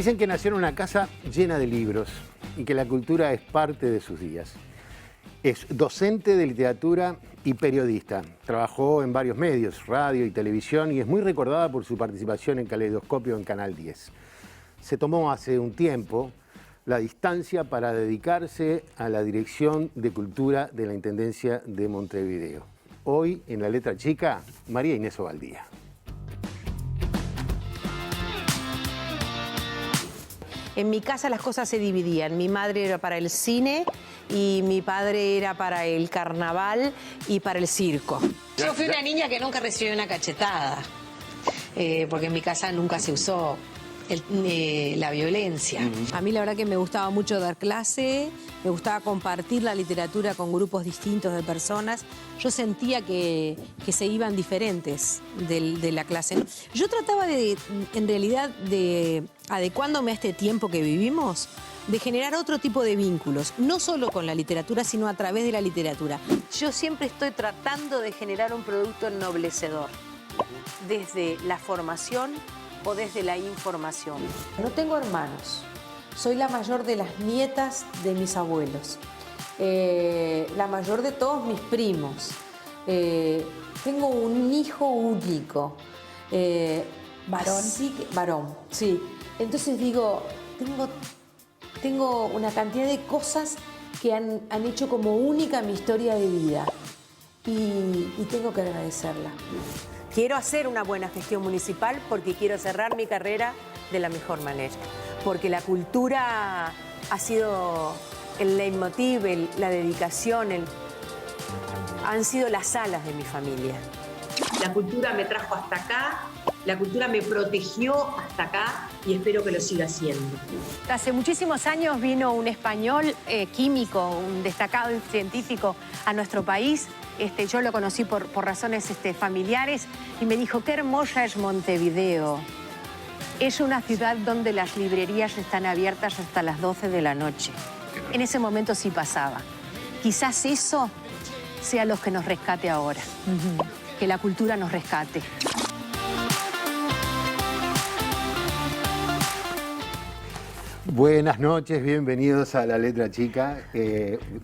Dicen que nació en una casa llena de libros y que la cultura es parte de sus días. Es docente de literatura y periodista. Trabajó en varios medios, radio y televisión, y es muy recordada por su participación en Caleidoscopio en Canal 10. Se tomó hace un tiempo la distancia para dedicarse a la Dirección de Cultura de la Intendencia de Montevideo. Hoy, en La Letra Chica, María Inés Ovaldía. En mi casa las cosas se dividían. Mi madre era para el cine y mi padre era para el carnaval y para el circo. Yo fui una niña que nunca recibió una cachetada, porque en mi casa nunca se usó la violencia. A mí la verdad que me gustaba mucho dar clase, me gustaba compartir la literatura con grupos distintos de personas. Yo sentía que se iban diferentes de la clase. Yo trataba en realidad, adecuándome a este tiempo que vivimos, de generar otro tipo de vínculos, no solo con la literatura, sino a través de la literatura. Yo siempre estoy tratando de generar un producto ennoblecedor, desde la formación o desde la información. No tengo hermanos, soy la mayor de las nietas de mis abuelos, la mayor de todos mis primos. Tengo un hijo único. ¿Varón? Varón, sí. Entonces digo, tengo una cantidad de cosas que han hecho como única mi historia de vida y tengo que agradecerla. Quiero hacer una buena gestión municipal porque quiero cerrar mi carrera de la mejor manera. Porque la cultura ha sido el leitmotiv, la dedicación, han sido las alas de mi familia. La cultura me trajo hasta acá, la cultura me protegió hasta acá y espero que lo siga haciendo. Hace muchísimos años vino un español químico, un destacado científico a nuestro país. Yo lo conocí por razones familiares y me dijo, qué hermosa es Montevideo. Es una ciudad donde las librerías están abiertas hasta las 12 de la noche. En ese momento sí pasaba. Quizás eso sea lo que nos rescate ahora. Que la cultura nos rescate. Buenas noches, bienvenidos a La Letra Chica.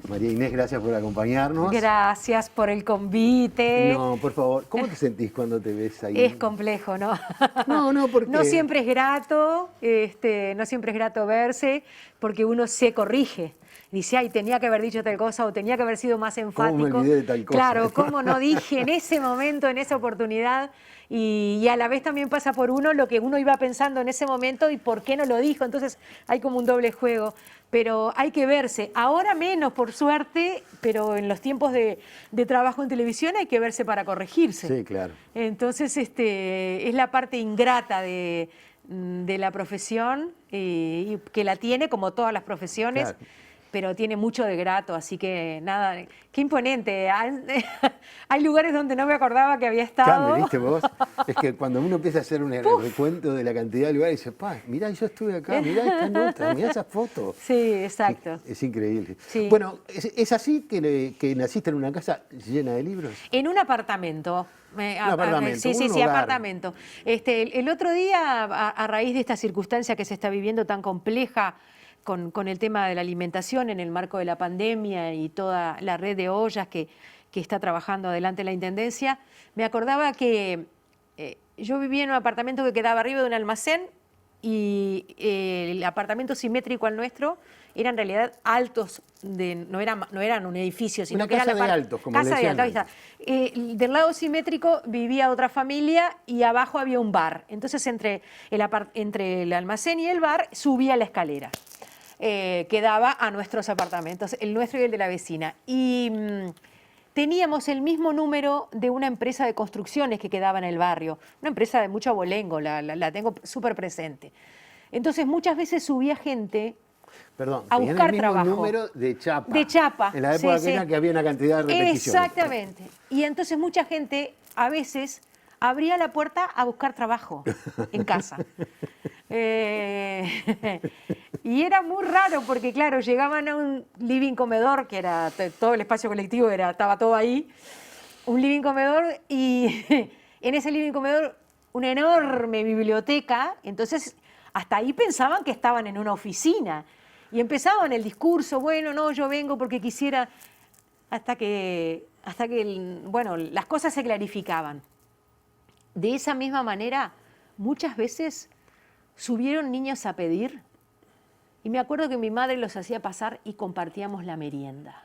María Inés, gracias por acompañarnos. Gracias por el convite. No, por favor, ¿cómo te sentís cuando te ves ahí? Es complejo, ¿no? No, porque... No siempre es grato, no siempre es grato verse, porque uno se corrige. Dice, ay, tenía que haber dicho tal cosa o tenía que haber sido más enfático. ¿Cómo me olvidé de tal cosa? Claro, cómo no dije en ese momento, en esa oportunidad. Y a la vez también pasa por uno lo que uno iba pensando en ese momento y por qué no lo dijo. Entonces hay como un doble juego. Pero hay que verse. Ahora menos, por suerte, pero en los tiempos de trabajo en televisión hay que verse para corregirse. Sí, claro. Entonces es la parte ingrata de la profesión y que la tiene como todas las profesiones. Claro. Pero tiene mucho de grato, así que nada, qué imponente. Hay lugares donde no me acordaba que había estado. Cami, ¿viste vos? Es que cuando uno empieza a hacer un recuento de la cantidad de lugares, dice, mirá, yo estuve acá, mirá esta nota, mirá esa foto. Sí, exacto. Es increíble. Sí. Bueno, ¿es así que naciste en una casa llena de libros? En un apartamento. Apartamento, Sí, un hogar. apartamento. El otro día, a raíz de esta circunstancia que se está viviendo tan compleja, con el tema de la alimentación en el marco de la pandemia y toda la red de ollas que está trabajando adelante la Intendencia, me acordaba que yo vivía en un apartamento que quedaba arriba de un almacén y el apartamento simétrico al nuestro era en realidad altos, no eran un edificio, sino una que casa era de altos, como le decían. Ahí está. Del lado simétrico vivía otra familia y abajo había un bar. Entonces entre el almacén y el bar subía la escalera. Que daba a nuestros apartamentos, el nuestro y el de la vecina. Y teníamos el mismo número de una empresa de construcciones que quedaba en el barrio, una empresa de mucho abolengo, la tengo súper presente. Entonces muchas veces subía gente a buscar el mismo trabajo. Número de chapa. De chapa. En la época que había una cantidad de repeticiones. Exactamente. Y entonces mucha gente a veces abría la puerta a buscar trabajo en casa. Y era muy raro porque, claro, llegaban a un living comedor, que era todo el espacio colectivo, estaba todo ahí, un living comedor, y en ese living comedor una enorme biblioteca. Entonces hasta ahí pensaban que estaban en una oficina. Y empezaban el discurso, bueno, no, yo vengo porque quisiera, hasta que bueno, las cosas se clarificaban. De esa misma manera, muchas veces subieron niños a pedir, y me acuerdo que mi madre los hacía pasar y compartíamos la merienda.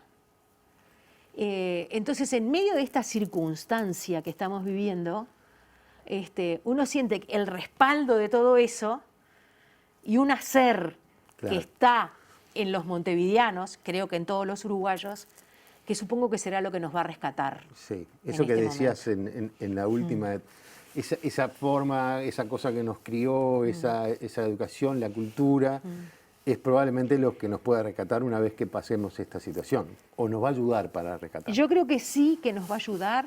Entonces, en medio de esta circunstancia que estamos viviendo, uno siente el respaldo de todo eso y un hacer que está en los montevideanos, creo que en todos los uruguayos, que supongo que será lo que nos va a rescatar. Sí, eso que decías en la última, esa forma, esa cosa que nos crió, esa educación, la cultura, es probablemente lo que nos pueda rescatar una vez que pasemos esta situación, o nos va a ayudar para rescatar. Yo creo que sí, que nos va a ayudar,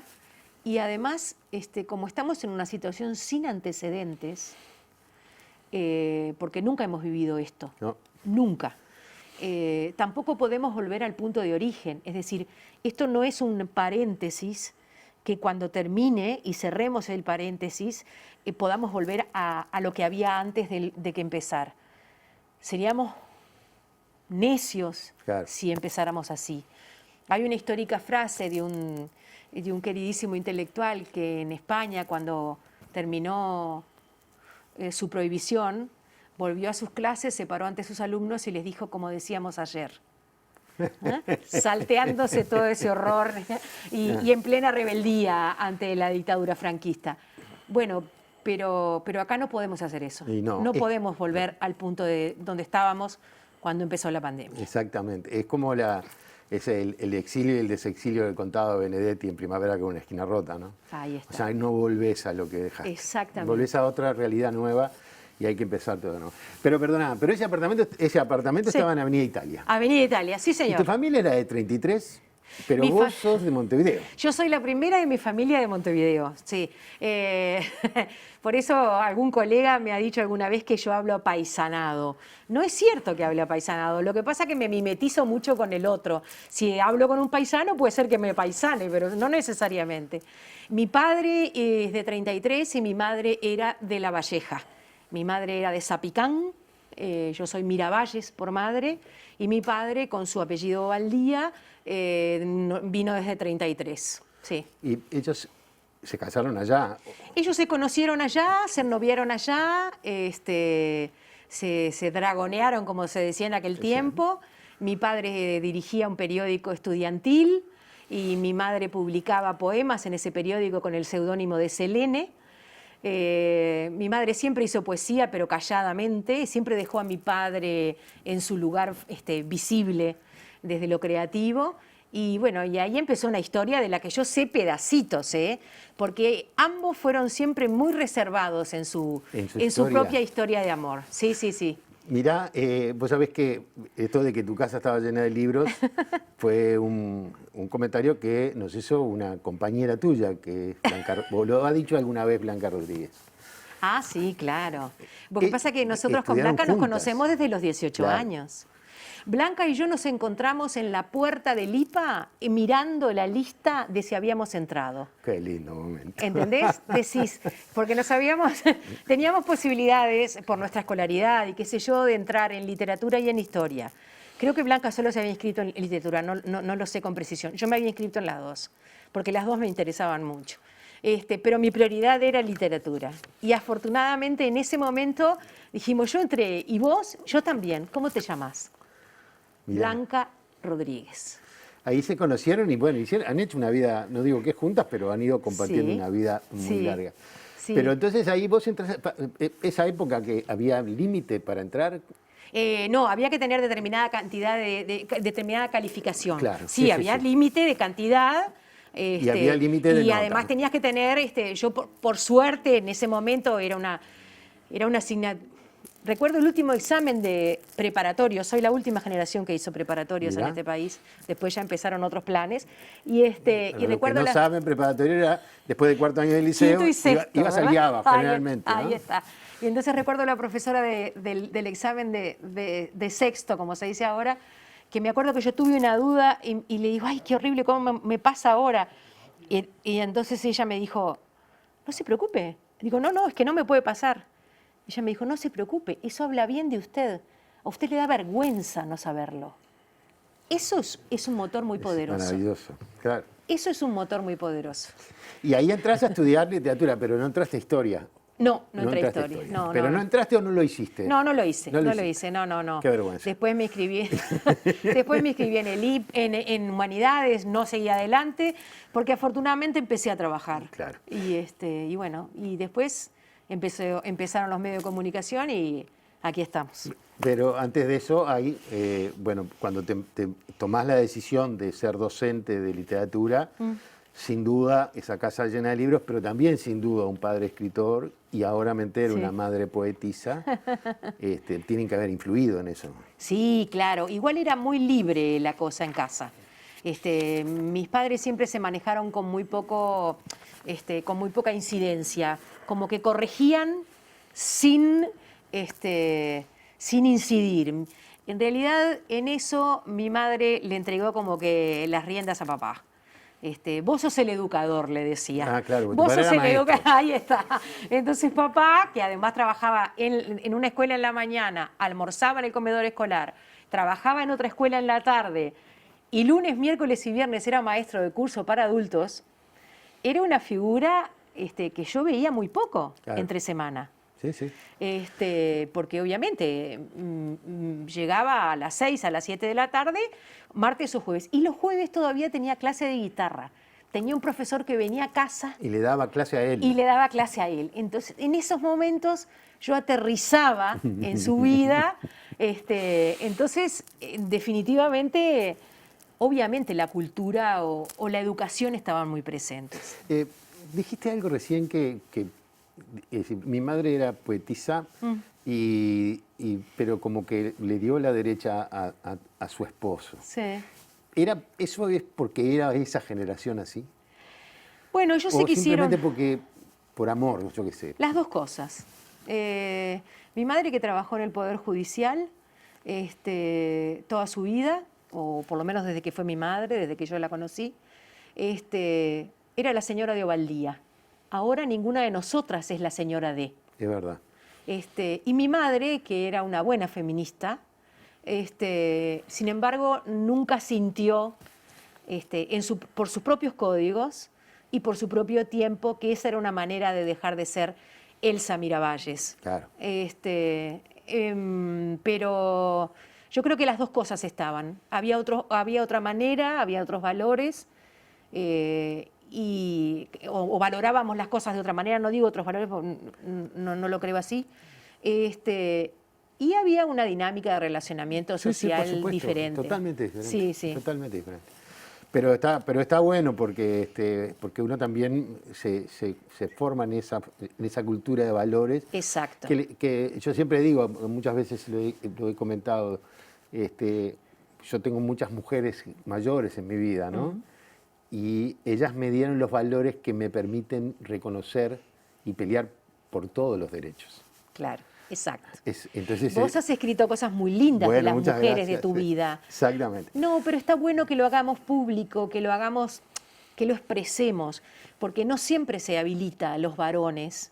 y además, como estamos en una situación sin antecedentes, porque nunca hemos vivido esto, No. nunca. Tampoco podemos volver al punto de origen, es decir, esto no es un paréntesis que cuando termine y cerremos el paréntesis podamos volver a lo que había antes de que empezar. Seríamos necios si empezáramos así. Hay una histórica frase de un queridísimo intelectual que en España, cuando terminó su prohibición, volvió a sus clases, se paró ante sus alumnos y les dijo, como decíamos ayer, salteándose todo ese horror y en plena rebeldía ante la dictadura franquista. Bueno, pero acá no podemos hacer eso. No podemos volver al punto de donde estábamos cuando empezó la pandemia. Exactamente. Es como el exilio y el desexilio del contado de Benedetti en Primavera con una esquina rota, ¿no? Ahí está. O sea, no volvés a lo que dejaste. Exactamente. Volvés a otra realidad nueva y hay que empezar todo de nuevo. Pero perdona, pero ese apartamento Sí. estaba en Avenida Italia. Avenida Italia, sí Y señor. tu familia era de 33, pero vos sos de Montevideo. Yo soy la primera de mi familia de Montevideo, sí. Por eso algún colega me ha dicho alguna vez que yo hablo apaisanado. No es cierto que hable apaisanado, lo que pasa es que me mimetizo mucho con el otro. Si hablo con un paisano puede ser que me paisane, pero no necesariamente. Mi padre es de 33 y mi madre era de La Valleja. Mi madre era de Zapicán, yo soy Miravalles por madre, y mi padre, con su apellido Valdía, vino desde 33. Sí. Y ellos se casaron allá. Ellos se conocieron allá, se noviaron allá, se dragonearon, como se decía en aquel tiempo. Mi padre dirigía un periódico estudiantil y mi madre publicaba poemas en ese periódico con el seudónimo de Selene. Mi madre siempre hizo poesía, pero calladamente, siempre dejó a mi padre en su lugar visible desde lo creativo. Y bueno, y ahí empezó una historia de la que yo sé pedacitos, porque ambos fueron siempre muy reservados en su propia historia de amor. Sí, sí, sí. Mirá, vos sabés que esto de que tu casa estaba llena de libros fue un comentario que nos hizo una compañera tuya, que es Blanca, o lo ha dicho alguna vez Blanca Rodríguez. Ah, sí, claro. Lo que pasa es que nosotros con estudiaron Blanca nos juntas. conocemos desde los 18 años. Blanca y yo nos encontramos en la puerta del IPA mirando la lista de si habíamos entrado. Qué lindo momento. ¿Entendés? Decís, porque teníamos posibilidades por nuestra escolaridad y qué sé yo, de entrar en literatura y en historia. Creo que Blanca solo se había inscrito en literatura, no lo sé con precisión. Yo me había inscrito en las dos, porque las dos me interesaban mucho. Pero mi prioridad era literatura. Y afortunadamente en ese momento dijimos, yo entré, y vos, yo también. ¿Cómo te llamás? Mirá. Blanca Rodríguez. Ahí se conocieron y bueno, han hecho una vida, no digo que juntas, pero han ido compartiendo una vida muy larga. Sí. Pero entonces ahí vos entras, esa época que había límite para entrar. No, había que tener determinada cantidad determinada calificación. Claro, sí, había límite de cantidad. Y había límite de Y nota. además tenías que tener, yo por suerte en ese momento era una asignatura. Recuerdo el último examen de preparatorio, soy la última generación que hizo preparatorios en este país, después ya empezaron otros planes. Y recuerdo que no saben, preparatorio era después del cuarto año del liceo, quinto y sexto, ibas al IABA generalmente. Ahí ¿no? está. Y entonces recuerdo la profesora del examen de sexto, como se dice ahora, que me acuerdo que yo tuve una duda y le digo, ay, qué horrible, ¿cómo me pasa ahora? Y entonces ella me dijo, no se preocupe. Digo, no, es que no me puede pasar. Ella me dijo, no se preocupe, eso habla bien de usted. A usted le da vergüenza no saberlo. Eso es un motor muy poderoso. Maravilloso, claro. Eso es un motor muy poderoso. Y ahí entraste a estudiar literatura, pero no entraste a historia. No entré a entraste a historia. No, ¿Pero no entraste o no lo hiciste? No lo hice, No no lo lo hiciste. hice, no. Qué vergüenza. Después me inscribí, después me inscribí en el en Humanidades, no seguí adelante, porque afortunadamente empecé a trabajar. Claro. Y bueno, y después empezaron los medios de comunicación y aquí estamos. Pero antes de eso, ahí, bueno, cuando te tomás la decisión de ser docente de literatura, sin duda esa casa llena de libros, pero también sin duda un padre escritor y ahora me entero Sí. una madre poetisa, tienen que haber influido en eso. Sí, claro. Igual era muy libre la cosa en casa. Mis padres siempre se manejaron con muy poca incidencia, como que corregían sin incidir. En realidad, en eso mi madre le entregó como que las riendas a papá. Vos sos el educador, le decía. Ah, claro, porque tu Vos padre sos era el maestro. educador. Ahí está. Entonces papá, que además trabajaba en una escuela en la mañana, almorzaba en el comedor escolar, trabajaba en otra escuela en la tarde y lunes, miércoles y viernes era maestro de curso para adultos, era una figura que yo veía muy poco Claro. entre semana. Sí, sí. Porque obviamente llegaba a las 6, a las 7 de la tarde, martes o jueves. Y los jueves todavía tenía clase de guitarra. Tenía un profesor que venía a casa Y le daba clase a él. y le daba clase a él. Entonces, en esos momentos yo aterrizaba en su vida. Entonces, definitivamente, obviamente la cultura o la educación estaban muy presentes. Dijiste algo recién es decir, mi madre era poetisa, pero como que le dio la derecha a su esposo. Sí. ¿Eso es porque era esa generación así? Bueno, ellos ¿O se quisieron... simplemente por amor, yo qué sé? Las dos cosas. Mi madre, que trabajó en el Poder Judicial toda su vida, o por lo menos desde que fue mi madre, desde que yo la conocí, era la señora de Ovaldía. Ahora ninguna de nosotras es la señora de. Es verdad. Y mi madre, que era una buena feminista, sin embargo, nunca sintió, por sus propios códigos y por su propio tiempo, que esa era una manera de dejar de ser Elsa Miravalles. Claro. Pero yo creo que las dos cosas estaban. Había otra manera, había otros valores, o valorábamos las cosas de otra manera, no digo otros valores, no lo creo así. Y había una dinámica de relacionamiento social por supuesto, diferente. Totalmente diferente. Sí, sí. Totalmente diferente. Pero está bueno porque uno también se forma en esa cultura de valores. Exacto. Que yo siempre digo, muchas veces lo he comentado, yo tengo muchas mujeres mayores en mi vida, ¿no? Y ellas me dieron los valores que me permiten reconocer y pelear por todos los derechos. Claro, exacto. Entonces, Vos has escrito cosas muy lindas de las muchas mujeres de gracias, tu sí. vida. Exactamente. No, pero está bueno que lo hagamos público, que lo expresemos, porque no siempre se habilita a los varones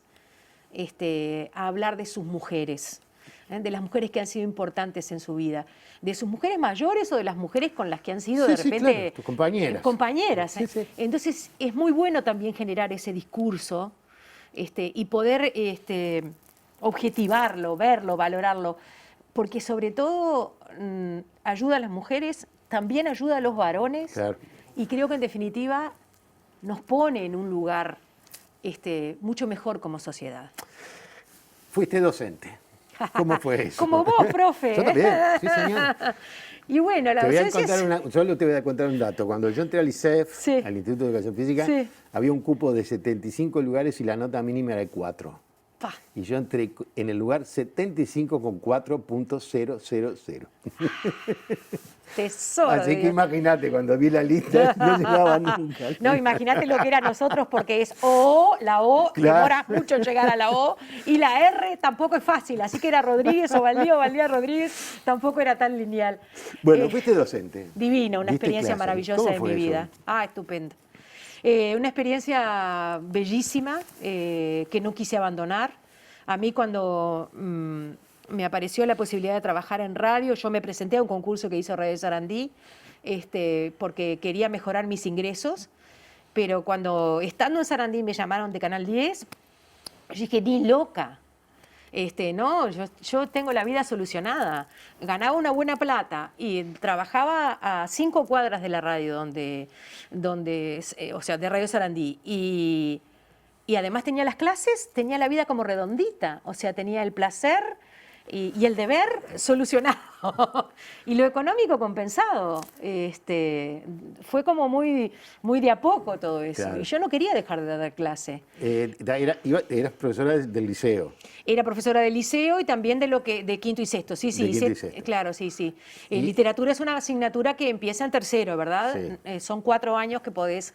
a hablar de sus mujeres, de las mujeres que han sido importantes en su vida, de sus mujeres mayores o de las mujeres con las que han sido de Sí, repente claro, tus compañeras. compañeras. Sí, sí. Entonces es muy bueno también generar ese discurso y poder objetivarlo, verlo, valorarlo, porque sobre todo ayuda a las mujeres, también ayuda a los varones, Claro. y creo que en definitiva nos pone en un lugar mucho mejor como sociedad. Fuiste docente. ¿Cómo fue eso? Como vos, profe. Yo también, sí, señor. Y bueno, la docencia Solo te voy a contar un dato. Cuando yo entré al ISEF, Sí. al Instituto de Educación Física, Sí. había un cupo de 75 lugares y la nota mínima era de 4. Pa. Y yo entré en el lugar 75 con 4.000. tesoro. Así que digo. imagínate, cuando vi la lista, no llegaba nunca. No, imagínate lo que era nosotros, porque es O, la O, Claro. demora mucho en llegar a la O, y la R tampoco es fácil, así que era Rodríguez o Valdía Rodríguez, tampoco era tan lineal. Bueno, Eh, fuiste docente. Divina, una Diste experiencia clases. maravillosa ¿Cómo de fue mi eso? vida. Ah, estupendo. Una experiencia bellísima que no quise abandonar. A mí cuando me apareció la posibilidad de trabajar en radio, yo me presenté a un concurso que hizo Radio Sarandí, porque quería mejorar mis ingresos, pero cuando estando en Sarandí me llamaron de Canal 10, yo dije, ni loca. No, yo tengo la vida solucionada. Ganaba una buena plata y trabajaba a 5 cuadras de la radio o sea, de Radio Sarandí. Y además tenía las clases, tenía la vida como redondita. O sea, tenía el placer y el deber solucionado. Y lo económico compensado. Fue como muy, muy de a poco todo eso. Claro. Y yo no quería dejar de dar clase. Eras profesora del liceo. Era profesora de liceo y también de quinto y sexto. Sí, sí, De quinto y sexto. claro, sí, sí. Y- Literatura es una asignatura que empieza en tercero, ¿verdad? Sí. Son 4 años que podés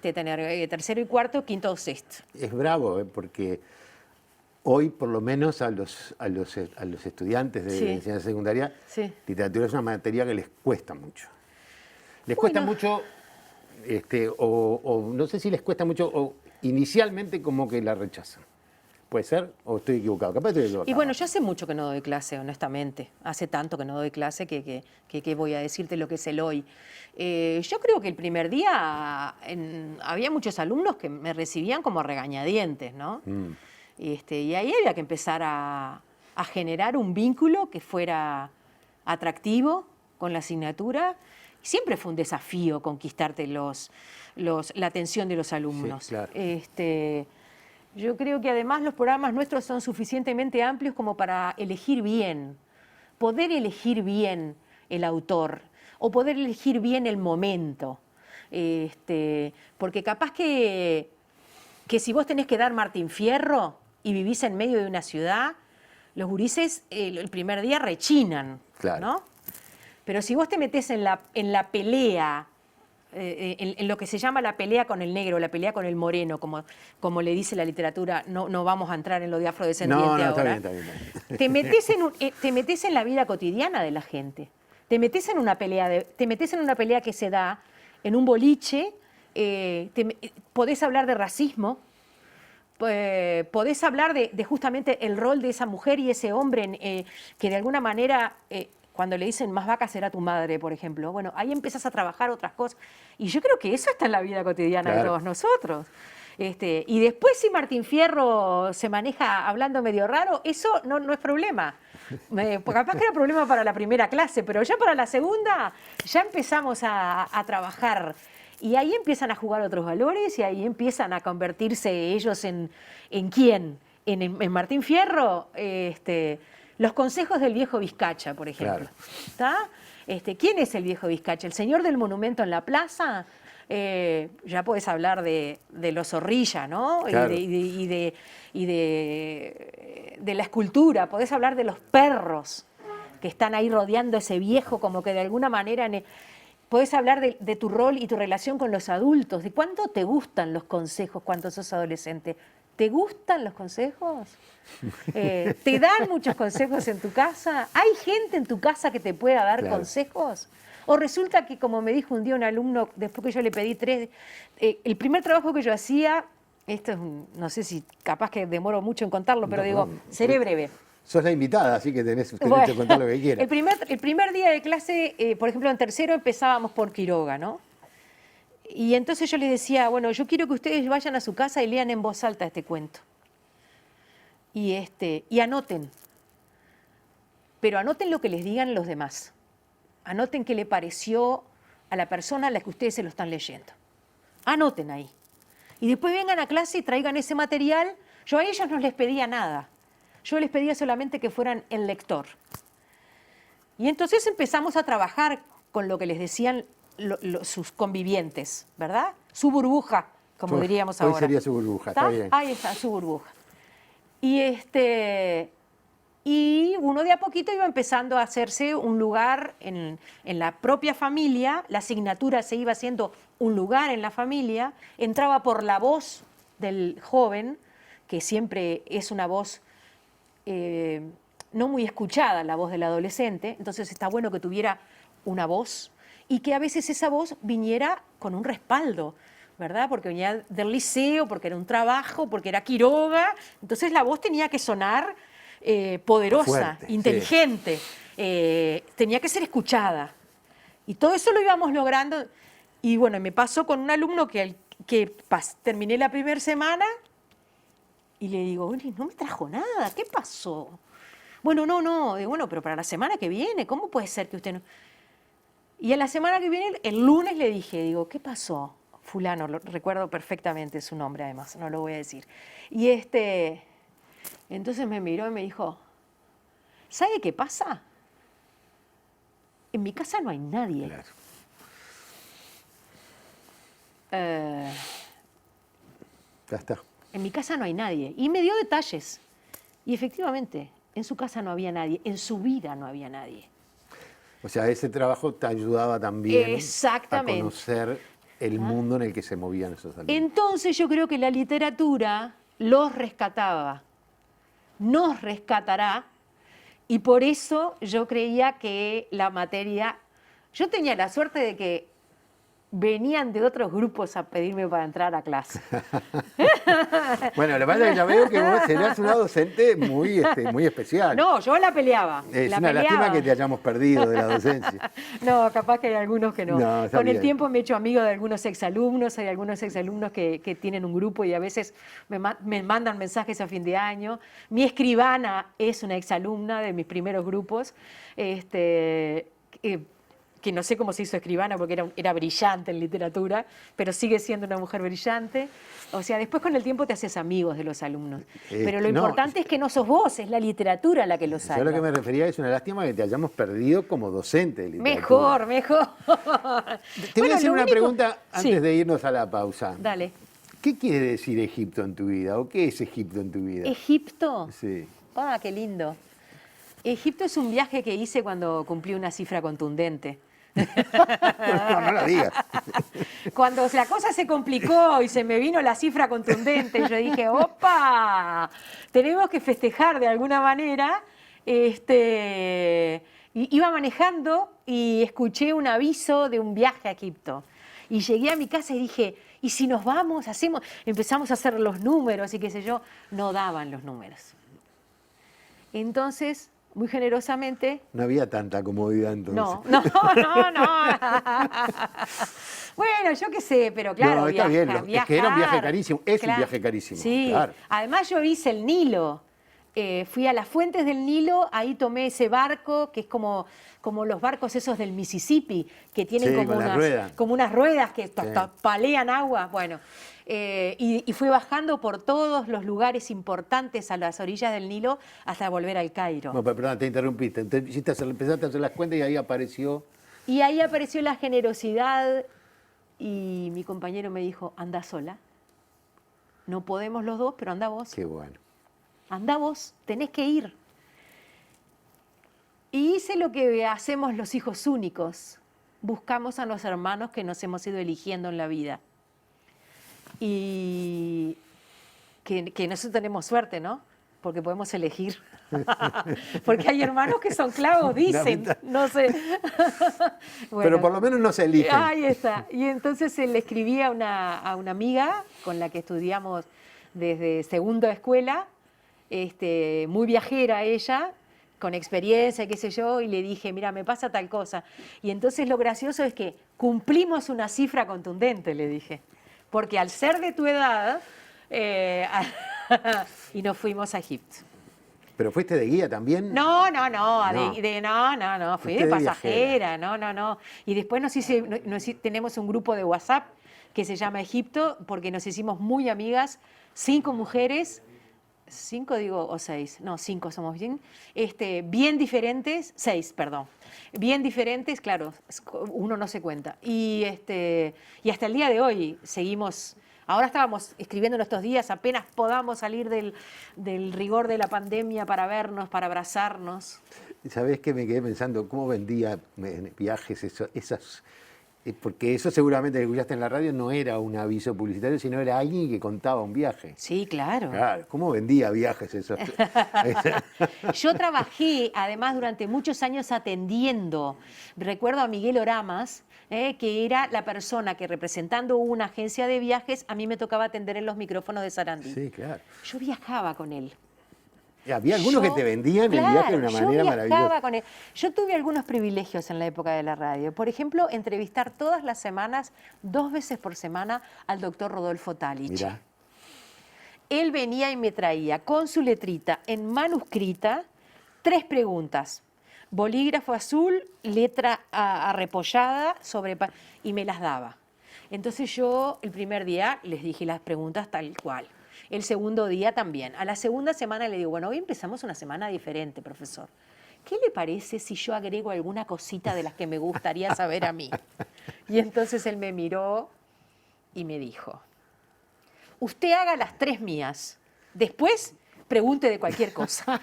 tener tercero y cuarto, quinto o sexto. Es bravo, porque hoy, por lo menos a los estudiantes de Sí. enseñanza secundaria, Sí. literatura es una materia que les cuesta mucho. Les cuesta Bueno. mucho, o no sé si les cuesta mucho, o inicialmente como que la rechazan. ¿Puede ser? ¿O estoy equivocado? Capaz estoy equivocado. Y bueno, yo hace mucho que no doy clase, honestamente. Hace tanto que no doy clase que voy a decirte lo que es el hoy. Yo creo que el primer día había muchos alumnos que me recibían como regañadientes, ¿no? Y ahí había que empezar a generar un vínculo que fuera atractivo con la asignatura. Siempre fue un desafío conquistarte la atención de los alumnos. Sí, claro. Yo creo que además los programas nuestros son suficientemente amplios como para elegir bien, poder elegir bien el autor o poder elegir bien el momento. Porque capaz que si vos tenés que dar Martín Fierro y vivís en medio de una ciudad, los gurises el primer día rechinan, Claro. ¿no? Pero si vos te metés en la pelea, en lo que se llama la pelea con el negro, la pelea con el moreno, como le dice la literatura, no vamos a entrar en lo de afrodescendiente No, ahora. está bien. Te metés en la vida cotidiana de la gente. Te metés en una pelea que se da en un boliche. Podés hablar de racismo. Podés hablar de justamente el rol de esa mujer y ese hombre que de alguna manera, cuando le dicen más vaca será tu madre, por ejemplo, bueno, ahí empiezas a trabajar otras cosas. Y yo creo que eso está en la vida cotidiana de Claro. todos nosotros. Y después si Martín Fierro se maneja hablando medio raro, eso no es problema. Porque capaz que era problema para la primera clase, pero ya para la segunda ya empezamos a trabajar. Y ahí empiezan a jugar otros valores y ahí empiezan a convertirse ellos en ¿quién? En Martín Fierro, los consejos del viejo Vizcacha, por ejemplo. Claro. ¿Está? ¿Quién es el viejo Vizcacha? ¿El señor del monumento en la plaza? Ya podés hablar de los Zorrilla, ¿no? Claro. Y de la escultura. Podés hablar de los perros que están ahí rodeando ese viejo, como que de alguna manera... Podés hablar de tu rol y tu relación con los adultos, de cuánto te gustan los consejos cuando sos adolescente. ¿Te gustan los consejos? ¿Te dan muchos consejos en tu casa? ¿Hay gente en tu casa que te pueda dar Claro. consejos? ¿O resulta que, como me dijo un día un alumno, después que yo le pedí 3, el primer trabajo que yo hacía, esto es no sé si capaz que demoro mucho en contarlo, pero No, digo, no. seré breve. Sos la invitada, así que tenés derecho Bueno, a contar lo que quieras. el primer día de clase, por ejemplo, en tercero empezábamos por Quiroga, ¿no? Y entonces yo les decía, bueno, yo quiero que ustedes vayan a su casa y lean en voz alta este cuento. Y anoten. Pero anoten lo que les digan los demás. Anoten qué le pareció a la persona a la que ustedes se lo están leyendo. Anoten ahí. Y después vengan a clase y traigan ese material. Yo a ellos no les pedía nada. Yo les pedía solamente que fueran el lector. Y entonces empezamos a trabajar con lo que les decían sus convivientes, ¿verdad? Su burbuja, como diríamos Hoy ahora. sería su burbuja, está bien. Ahí está, su burbuja. Y uno de a poquito iba empezando a hacerse un lugar en la propia familia, la asignatura se iba haciendo un lugar en la familia, entraba por la voz del joven, que siempre es una voz no muy escuchada, la voz del adolescente, entonces está bueno que tuviera una voz y que a veces esa voz viniera con un respaldo, ¿verdad? Porque venía del liceo, porque era un trabajo, porque era Quiroga. Entonces la voz tenía que sonar poderosa, Fuerte, inteligente, tenía que ser escuchada. Y todo eso lo íbamos logrando. Y bueno, me pasó con un alumno que terminé la primera semana y le digo, "Oye, no me trajo nada, ¿qué pasó?". Bueno, no, digo, bueno, pero para la semana que viene, ¿cómo puede ser que usted no...? Y a la semana que viene, el lunes le dije, digo, ¿qué pasó? Fulano, lo recuerdo perfectamente su nombre además, no lo voy a decir. Y entonces me miró y me dijo, ¿sabe qué pasa? En mi casa no hay nadie. Claro. Ya está. En mi casa no hay nadie. Y me dio detalles. Y efectivamente, en su casa no había nadie, en su vida no había nadie. O sea, ese trabajo te ayudaba también Exactamente. a conocer el mundo en el que se movían esos alumnos. Entonces yo creo que la literatura los rescataba, nos rescatará, y por eso yo creía que la materia... Yo tenía la suerte de que venían de otros grupos a pedirme para entrar a clase. Bueno, lo que pasa es que ya veo que vos serás una docente muy especial. No, yo la peleaba. Es la una peleaba. lástima que te hayamos perdido de la docencia. No, capaz que hay algunos que no. No, está Con el bien. tiempo me he hecho amigo de algunos exalumnos, hay algunos exalumnos que tienen un grupo y a veces me mandan mensajes a fin de año. Mi escribana es una exalumna de mis primeros grupos, que no sé cómo se hizo escribana porque era brillante en literatura, pero sigue siendo una mujer brillante. O sea, después con el tiempo te haces amigos de los alumnos. Pero lo no, importante es que no sos vos, es la literatura la que los Yo salva. lo que me refería es una lástima que te hayamos perdido como docente de literatura. Mejor. Te voy a Bueno, hacer lo una único- pregunta antes Sí, de irnos a la pausa. dale. ¿Qué quiere decir Egipto en tu vida? ¿O qué es Egipto en tu vida? ¿Egipto? Sí. Ah, qué lindo. Egipto es un viaje que hice cuando cumplí una cifra contundente. No lo digas. Cuando la cosa se complicó y se me vino la cifra contundente, yo dije, ¡opa! Tenemos que festejar de alguna manera. Iba manejando y escuché un aviso de un viaje a Egipto. Y llegué a mi casa y dije, ¿y si nos vamos? Empezamos a hacer los números y qué sé yo. No daban los números. Entonces, muy generosamente... No había tanta comodidad entonces. No. Bueno, yo qué sé, pero claro, No, está bien, viajar. es que era un viaje carísimo, es un viaje carísimo, Sí, claro. además yo hice el Nilo. Fui a las fuentes del Nilo, ahí tomé ese barco, que es como los barcos esos del Mississippi, que tienen Sí, como con las ruedas. como unas ruedas que Sí. palean agua. Bueno, y fui bajando por todos los lugares importantes a las orillas del Nilo hasta volver al Cairo. No, perdón, te interrumpiste. Empezaste a hacer las cuentas y ahí apareció. Y ahí apareció la generosidad y mi compañero me dijo, anda sola. No podemos los dos, pero anda vos. Qué bueno. Anda vos, tenés que ir. Y hice lo que hacemos los hijos únicos. Buscamos a los hermanos que nos hemos ido eligiendo en la vida. Y que nosotros tenemos suerte, ¿no? Porque podemos elegir. Porque hay hermanos que son clavos, dicen. No sé. Bueno, Pero por lo menos no se eligen. ahí está. Y entonces le escribí a una amiga con la que estudiamos desde segundo de escuela, muy viajera ella, con experiencia, qué sé yo, y le dije, mira, me pasa tal cosa. Y entonces lo gracioso es que cumplimos una cifra contundente, le dije. Porque al ser de tu edad, y nos fuimos a Egipto. ¿Pero fuiste de guía también? No, fui Usted de de pasajera, no. Y después tenemos un grupo de WhatsApp que se llama Egipto, porque nos hicimos muy amigas, 5 mujeres, 5 digo, o 6, no, 5 somos bien, bien diferentes, 6, perdón, bien diferentes, claro, uno no se cuenta. Y hasta el día de hoy seguimos. Ahora estábamos escribiendo en estos días, apenas podamos salir del rigor de la pandemia para vernos, para abrazarnos. ¿Sabés qué me quedé pensando? ¿Cómo vendía en viajes Porque eso seguramente que escuchaste en la radio no era un aviso publicitario, sino era alguien que contaba un viaje. Sí, claro. Claro, ¿cómo vendía viajes eso? Yo trabajé, además, durante muchos años atendiendo. Recuerdo a Miguel Oramas, que era la persona que, representando una agencia de viajes, a mí me tocaba atender en los micrófonos de Sarandí. Sí, claro. Yo viajaba con él. Había algunos que te vendían el viaje de una manera yo maravillosa. viajaba con él. Yo tuve algunos privilegios en la época de la radio. Por ejemplo, entrevistar todas las semanas, 2 veces por semana, al doctor Rodolfo Talich. Mirá. Él venía y me traía con su letrita en manuscrita 3 preguntas. Bolígrafo azul, letra arrepollada y me las daba. Entonces yo el primer día les dije las preguntas tal cual. El segundo día también. A la segunda semana le digo, bueno, hoy empezamos una semana diferente, profesor. ¿Qué le parece si yo agrego alguna cosita de las que me gustaría saber a mí? Y entonces él me miró y me dijo, usted haga las 3 mías. Después pregunte de cualquier cosa.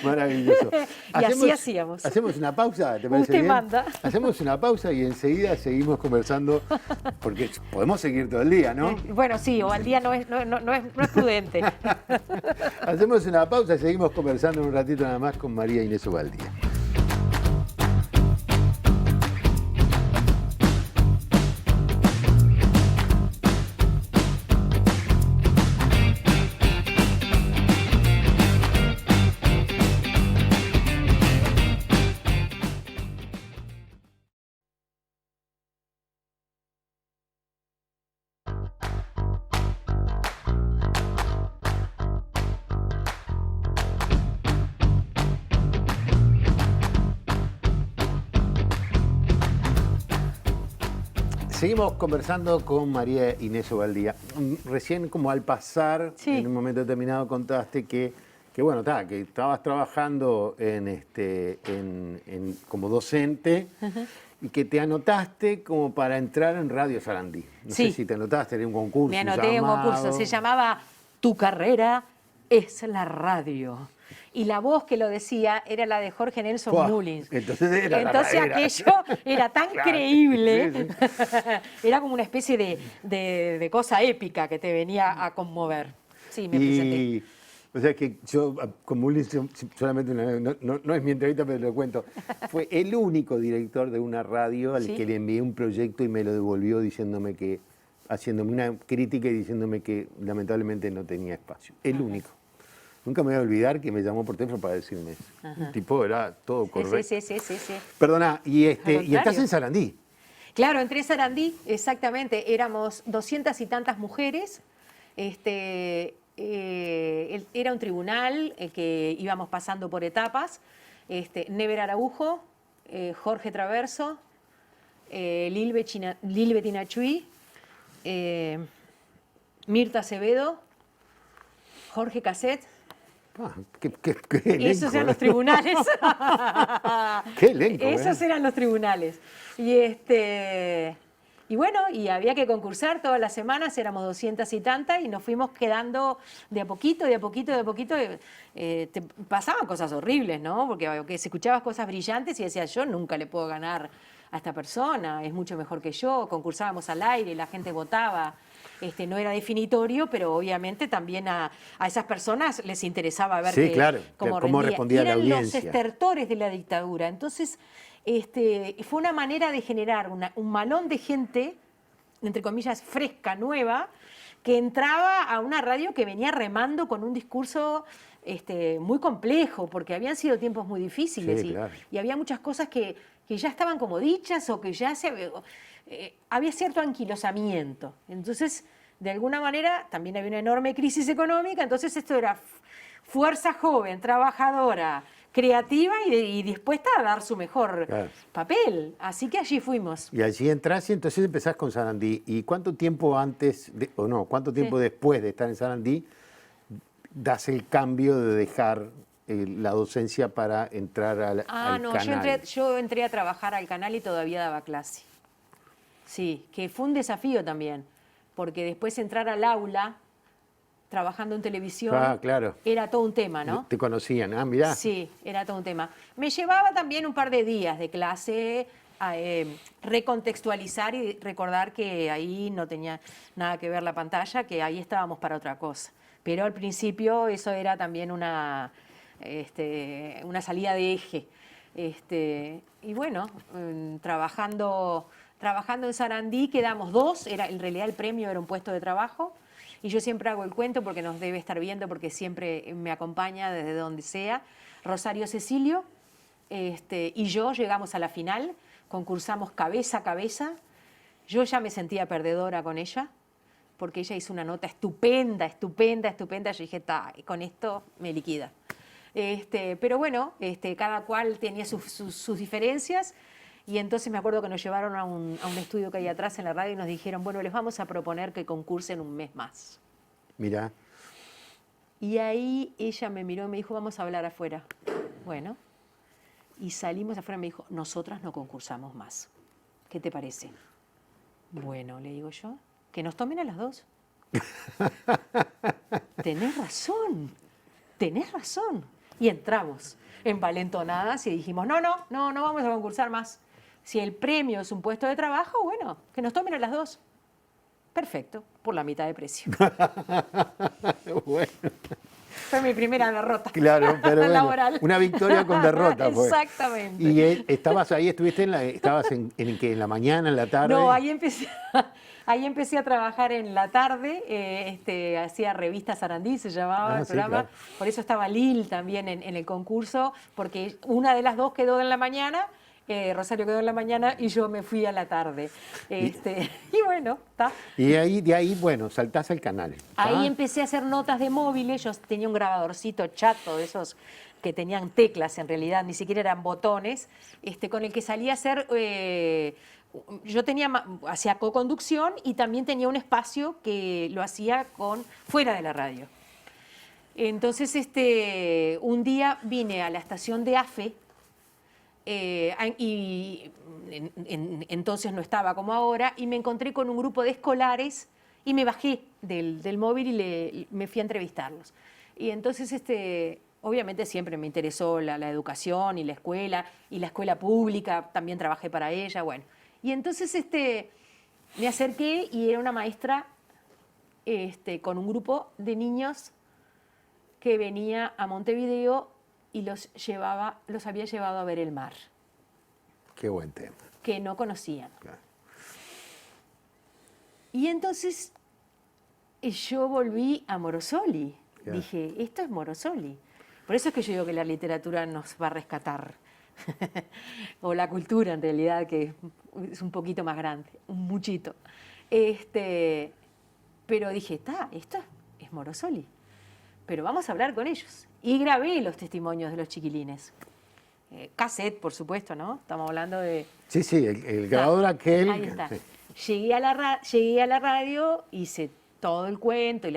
Maravilloso. Y así hacíamos. Hacemos una pausa, ¿te parece Usted bien? manda. Hacemos una pausa y enseguida seguimos conversando, porque podemos seguir todo el día, ¿no? Bueno, sí, o al día no es prudente. Hacemos una pausa y seguimos conversando un ratito nada más con María Inés Ubaldía. Seguimos conversando con María Inés Ubaldía. Recién, como al pasar, Sí. en un momento determinado contaste que bueno, que estabas trabajando como docente y que te anotaste como para entrar en Radio Sarandí. No Sí. sé si te anotaste en un concurso. Me anoté en un concurso, se llamaba Tu carrera es la radio. Y la voz que lo decía era la de Jorge Nelson Buah, Mullins. entonces Aquello era tan Claro, creíble. sí, Era como una especie de cosa épica que te venía a conmover. Sí, me presenté. O sea que yo, con Mullins, solamente una vez, no es mi entrevista, pero lo cuento. Fue el único director de una radio al ¿Sí? que le envié un proyecto y me lo devolvió diciéndome que, haciéndome una crítica y diciéndome que lamentablemente no tenía espacio. El único. Nunca me voy a olvidar que me llamó por teléfono para decirme eso. El tipo era todo correcto. Sí. Perdona, y contrario. estás en Sarandí. Claro, entré a Sarandí, exactamente. Éramos 200 y tantas mujeres. Era un tribunal que íbamos pasando por etapas. Never Araujo, Jorge Traverso, Lilbe Tinachui, Mirta Acevedo, Jorge Casset. Qué elenco, Esos eran los tribunales. Qué elenco, Esos eran los tribunales. Y bueno, y había que concursar todas las semanas, éramos 200 y tantas, y nos fuimos quedando de a poquito. Te pasaban cosas horribles, ¿no? Porque se escuchabas cosas brillantes y decías, yo nunca le puedo ganar a esta persona, es mucho mejor que yo. Concursábamos al aire, la gente votaba. No era definitorio, pero obviamente también a esas personas les interesaba ver cómo respondía la Eran los audiencia. estertores de la dictadura. Entonces, fue una manera de generar un malón de gente, entre comillas, fresca, nueva, que entraba a una radio que venía remando con un discurso muy complejo, porque habían sido tiempos muy difíciles y había muchas cosas que ya estaban como dichas o que ya había cierto anquilosamiento. Entonces, de alguna manera, también había una enorme crisis económica, entonces esto era fuerza joven, trabajadora, creativa y dispuesta a dar su mejor papel. Así que allí fuimos. Y allí entras y entonces empezás con Sarandí. ¿Y cuánto tiempo cuánto tiempo después de estar en Sarandí das el cambio de dejar la docencia para entrar al canal? Yo entré a trabajar al canal y todavía daba clase. Sí, que fue un desafío también, porque después entrar al aula, trabajando en televisión, era todo un tema, ¿no? Te conocían, mirá. Sí, era todo un tema. Me llevaba también un par de días de clase, recontextualizar y recordar que ahí no tenía nada que ver la pantalla, que ahí estábamos para otra cosa. Pero al principio eso era también una salida de eje. Y bueno, trabajando en Sarandí quedamos 2, en realidad el premio era un puesto de trabajo, y yo siempre hago el cuento porque nos debe estar viendo, porque siempre me acompaña desde donde sea. Rosario Cecilio y yo llegamos a la final, concursamos cabeza a cabeza. Yo ya me sentía perdedora con ella, porque ella hizo una nota estupenda. Yo dije, con esto me liquida. Pero bueno, cada cual tenía sus diferencias. Y entonces me acuerdo que nos llevaron a un estudio que hay atrás en la radio y nos dijeron, bueno, les vamos a proponer que concursen un mes más. Mirá. Y ahí ella me miró y me dijo, vamos a hablar afuera. Bueno, y salimos afuera y me dijo, nosotras no concursamos más. ¿Qué te parece? Bueno, le digo yo, que nos tomen a las 2. Tenés razón. Y entramos envalentonadas y dijimos, no vamos a concursar más. Si el premio es un puesto de trabajo, bueno, que nos tomen a las 2. Perfecto, por la mitad de precio. Bueno. Fue mi primera derrota. Claro, pero bueno, laboral. una victoria con derrota. Pues. Exactamente. ¿Y estabas ahí, estabas en la mañana, en la tarde? No, ahí empecé a trabajar en la tarde, hacía Revista Sarandí, se llamaba el programa. Claro. Por eso estaba Lil también en el concurso, porque una de las dos quedó en la mañana. Rosario quedó en la mañana y yo me fui a la tarde. Y bueno, está. Y de ahí, bueno, saltás al canal. Ahí empecé a hacer notas de móviles. Yo tenía un grabadorcito chato de esos que tenían teclas, en realidad, ni siquiera eran botones, con el que salía a hacer... yo hacía co-conducción y también tenía un espacio que lo hacía fuera de la radio. Entonces, un día vine a la estación de AFE, y entonces no estaba como ahora, y me encontré con un grupo de escolares y me bajé del móvil y me fui a entrevistarlos. Y entonces, obviamente siempre me interesó la educación y la escuela pública, también trabajé para ella, bueno. Y entonces me acerqué y era una maestra con un grupo de niños que venía a Montevideo y los había llevado a ver el mar. Qué buen tema. Que no conocían. Claro. Y entonces yo volví a Morosoli. Claro. Dije, esto es Morosoli. Por eso es que yo digo que la literatura nos va a rescatar. O la cultura, en realidad, que es un poquito más grande, un muchito. Pero dije, esto es Morosoli. Pero vamos a hablar con ellos. Y grabé los testimonios de los chiquilines. Cassette, por supuesto, ¿no? Estamos hablando de... Sí, el grabador aquel. Ahí está. Sí. Llegué a la radio, hice todo el cuento, y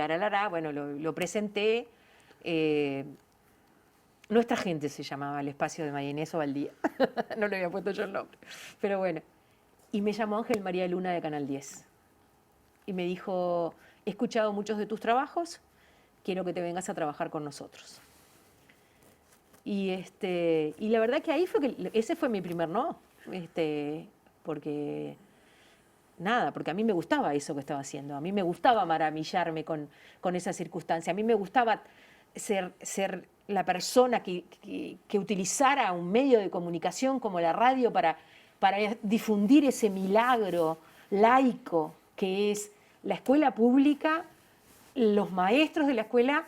bueno, lo presenté. Nuestra gente se llamaba el espacio de María Inés Ovaldía. No le había puesto yo el nombre. Pero bueno. Y me llamó Ángel María Luna de Canal 10. Y me dijo, he escuchado muchos de tus trabajos, quiero que te vengas a trabajar con nosotros. Y la verdad que ahí ese fue mi primer no. Porque a mí me gustaba eso que estaba haciendo. A mí me gustaba maravillarme con esa circunstancia. A mí me gustaba ser la persona que utilizara un medio de comunicación como la radio para difundir ese milagro laico que es la escuela pública, los maestros de la escuela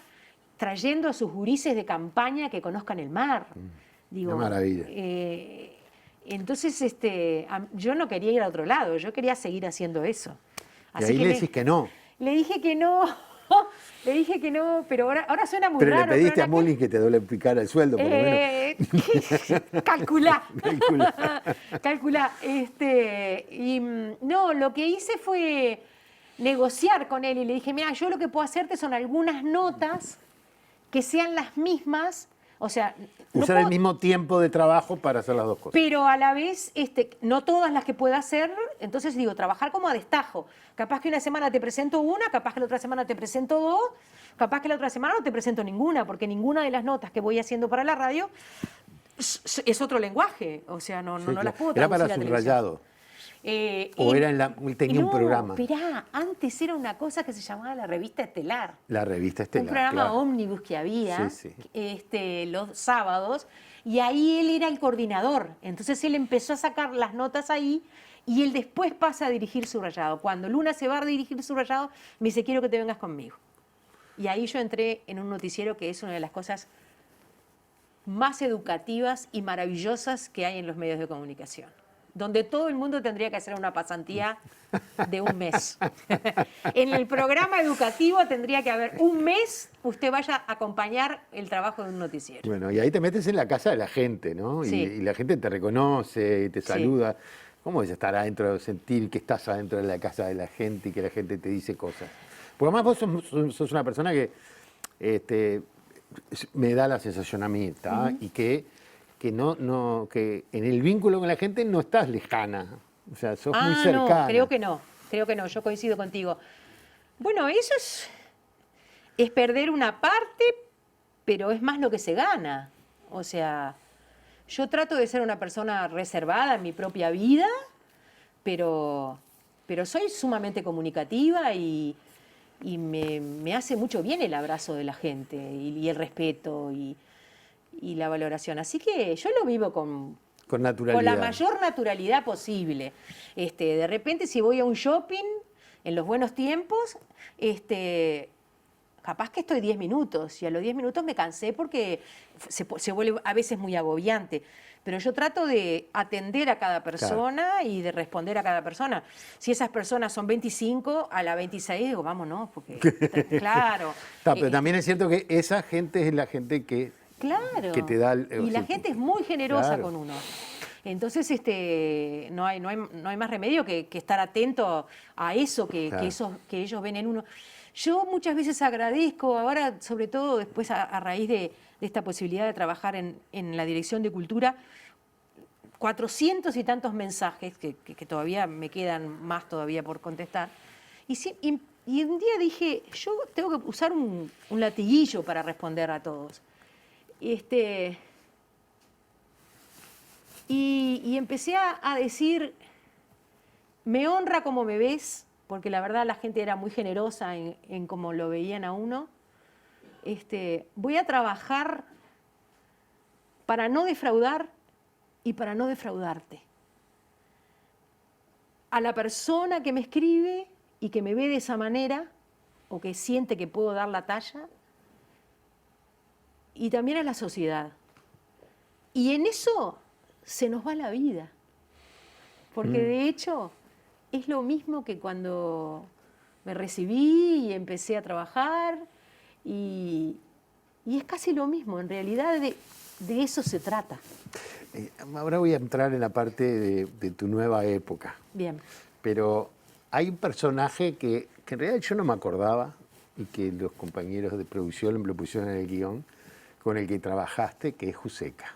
trayendo a sus gurises de campaña que conozcan el mar. Digo, una maravilla. Entonces, yo no quería ir a otro lado, yo quería seguir haciendo eso. Así y ahí le decís que no. Le dije que no, pero ahora suena muy raro. Pero le pediste a Mullins que te duplicara el sueldo, por lo menos. Calculá. No, lo que hice fue negociar con él y le dije, mira, yo lo que puedo hacerte son algunas notas que sean las mismas, o sea... Usar el mismo tiempo de trabajo para hacer las dos cosas. Pero a la vez, no todas las que pueda hacer, entonces digo, trabajar como a destajo. Capaz que una semana te presento una, capaz que la otra semana te presento dos, capaz que la otra semana no te presento ninguna, porque ninguna de las notas que voy haciendo para la radio es otro lenguaje, o sea, no Sí, las claro. puedo Era para traducir a televisión. subrayado. O era él tenía un programa. Esperá, antes era una cosa que se llamaba la Revista Estelar. La revista Estelar. Un programa claro. ómnibus que había Sí, los sábados, y ahí él era el coordinador. Entonces él empezó a sacar las notas ahí y él después pasa a dirigir Subrayado. Cuando Luna se va a dirigir Subrayado, me dice, quiero que te vengas conmigo. Y ahí yo entré en un noticiero que es una de las cosas más educativas y maravillosas que hay en los medios de comunicación, donde todo el mundo tendría que hacer una pasantía de un mes. En el programa educativo tendría que haber un mes, usted vaya a acompañar el trabajo de un noticiero. Bueno, y ahí te metes en la casa de la gente, ¿no? Sí. Y la gente te reconoce y te Sí. saluda. ¿Cómo es estar adentro, sentir que estás adentro de la casa de la gente y que la gente te dice cosas? Porque además vos sos una persona que me da la sensación a mí, ¿tá? Y que que en el vínculo con la gente no estás lejana. O sea, sos muy cercana. No, creo que no, yo coincido contigo. Bueno, eso es perder una parte, pero es más lo que se gana. O sea, yo trato de ser una persona reservada en mi propia vida, pero soy sumamente comunicativa y me hace mucho bien el abrazo de la gente y el respeto y la valoración. Así que yo lo vivo con naturalidad. con la mayor naturalidad posible. De repente, si voy a un shopping, en los buenos tiempos, capaz que estoy 10 minutos y a los 10 minutos me cansé porque se vuelve a veces muy agobiante. Pero yo trato de atender a cada persona y de responder a cada persona. Si esas personas son 25, a la 26 digo, vámonos, porque claro. Pero también es cierto que esa gente es la gente que te da... Y la gente es muy generosa claro. con uno. Entonces, no hay más remedio que estar atento a eso que ellos ven en uno. Yo muchas veces agradezco, ahora sobre todo después a raíz de esta posibilidad de trabajar en la Dirección de Cultura, 400 y tantos mensajes que todavía me quedan más todavía por contestar. Y un día dije, yo tengo que usar un latiguillo para responder a todos. Y empecé a decir, me honra como me ves, porque la verdad la gente era muy generosa en cómo lo veían a uno. Voy a trabajar para no defraudar y para no defraudarte. A la persona que me escribe y que me ve de esa manera, o que siente que puedo dar la talla, y también a la sociedad. Y en eso se nos va la vida. Porque de hecho es lo mismo que cuando me recibí y empecé a trabajar, y es casi lo mismo. En realidad de eso se trata. Ahora voy a entrar en la parte de tu nueva época. Bien. Pero hay un personaje que en realidad yo no me acordaba y que los compañeros de producción lo pusieron en el guión, con el que trabajaste, que es Juseca.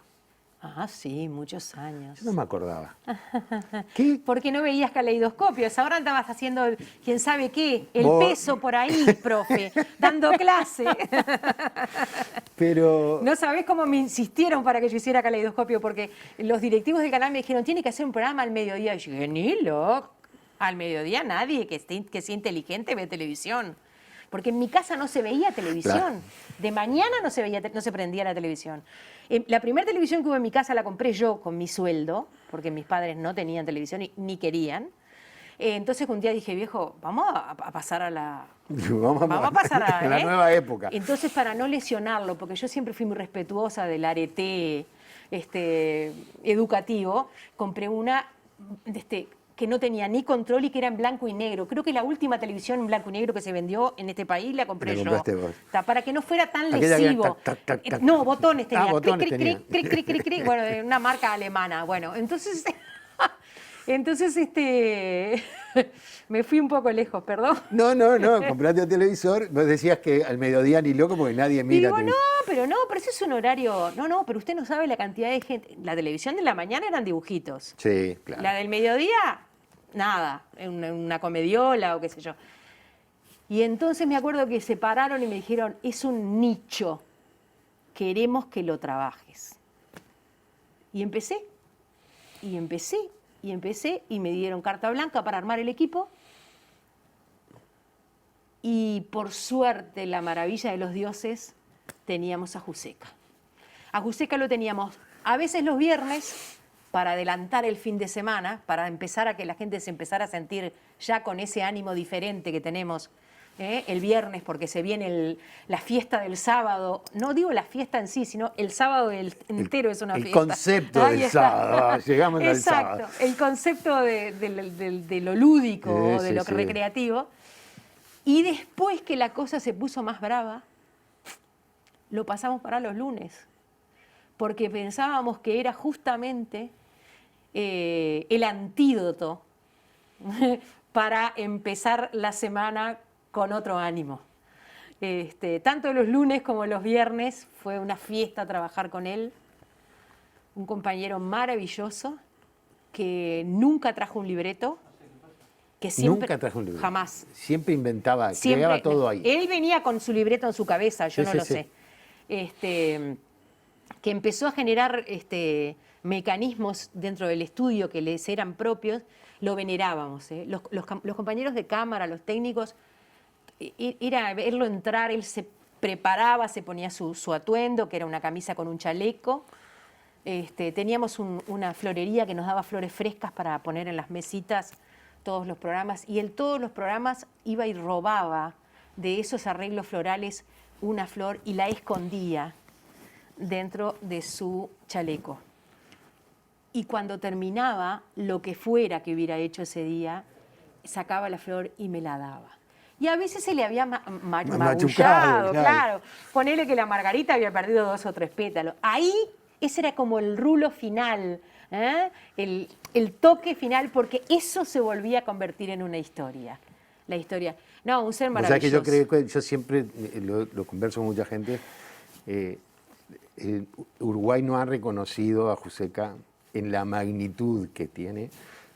Ah, sí, muchos años. Yo no me acordaba. ¿Qué? Porque no veías caleidoscopios. Ahora andabas haciendo quién sabe qué, el Vos... peso por ahí, profe, dando clase. Pero... No sabés cómo me insistieron para que yo hiciera caleidoscopio, porque los directivos del canal me dijeron, tiene que hacer un programa al mediodía. Y yo dije, ni loco. Al mediodía nadie que sea inteligente ve televisión. Porque en mi casa no se veía televisión. Claro. De mañana no se prendía la televisión. La primera televisión que hubo en mi casa la compré yo con mi sueldo, porque mis padres no tenían televisión ni querían. Entonces un día dije, viejo, vamos a pasar a la... Vamos a pasar a la nueva época. Entonces, para no lesionarlo, porque yo siempre fui muy respetuosa del arete educativo, compré una... que no tenía ni control y que era en blanco y negro. Creo que la última televisión en blanco y negro que se vendió en este país la compré yo. Vos. Para que no fuera tan Aquella lesivo. tac. No, botones tenía. Botones tenía. Cric. Bueno, de una marca alemana. Bueno, entonces me fui un poco lejos, perdón. No, compraste un televisor. Vos decías que al mediodía ni loco porque nadie mira. Digo, pero eso es un horario. No, pero usted no sabe la cantidad de gente. La televisión de la mañana eran dibujitos. Sí, claro. La del mediodía, nada, una comediola o qué sé yo. Y entonces me acuerdo que se pararon y me dijeron, es un nicho, queremos que lo trabajes. Y empecé, y empecé, y empecé, y me dieron carta blanca para armar el equipo. Y por suerte, la maravilla de los dioses, teníamos a Juseca. A Juseca lo teníamos a veces los viernes para adelantar el fin de semana, para empezar a que la gente se empezara a sentir ya con ese ánimo diferente que tenemos el viernes, porque se viene la fiesta del sábado. No digo la fiesta en sí, sino el sábado entero es una fiesta. El concepto del sábado, llegamos al sábado. Exacto, el concepto de lo lúdico, de lo recreativo. Y después que la cosa se puso más brava, lo pasamos para los lunes, porque pensábamos que era justamente el antídoto para empezar la semana con otro ánimo. Tanto los lunes como los viernes fue una fiesta trabajar con él, un compañero maravilloso que nunca trajo un libreto, que siempre, nunca trajo un libreto. Jamás. Siempre inventaba, Siempre, creaba todo ahí. Él venía con su libreto en su cabeza, yo Sí, no sí, lo sí. sé. Que empezó a generar mecanismos dentro del estudio que les eran propios, lo venerábamos. Los compañeros de cámara, los técnicos, era verlo entrar, él se preparaba, se ponía su atuendo, que era una camisa con un chaleco. Teníamos una florería que nos daba flores frescas para poner en las mesitas todos los programas, y él todos los programas iba y robaba de esos arreglos florales una flor y la escondía dentro de su chaleco. Y cuando terminaba, lo que fuera que hubiera hecho ese día, sacaba la flor y me la daba. Y a veces se le había magullado, claro. Ponele que la margarita había perdido 2 o 3 pétalos. Ahí, ese era como el rulo final, el toque final, porque eso se volvía a convertir en una historia. La historia. No, un ser maravilloso. O sea que yo creo que yo siempre lo converso con mucha gente. Uruguay no ha reconocido a Juseca en la magnitud que tiene,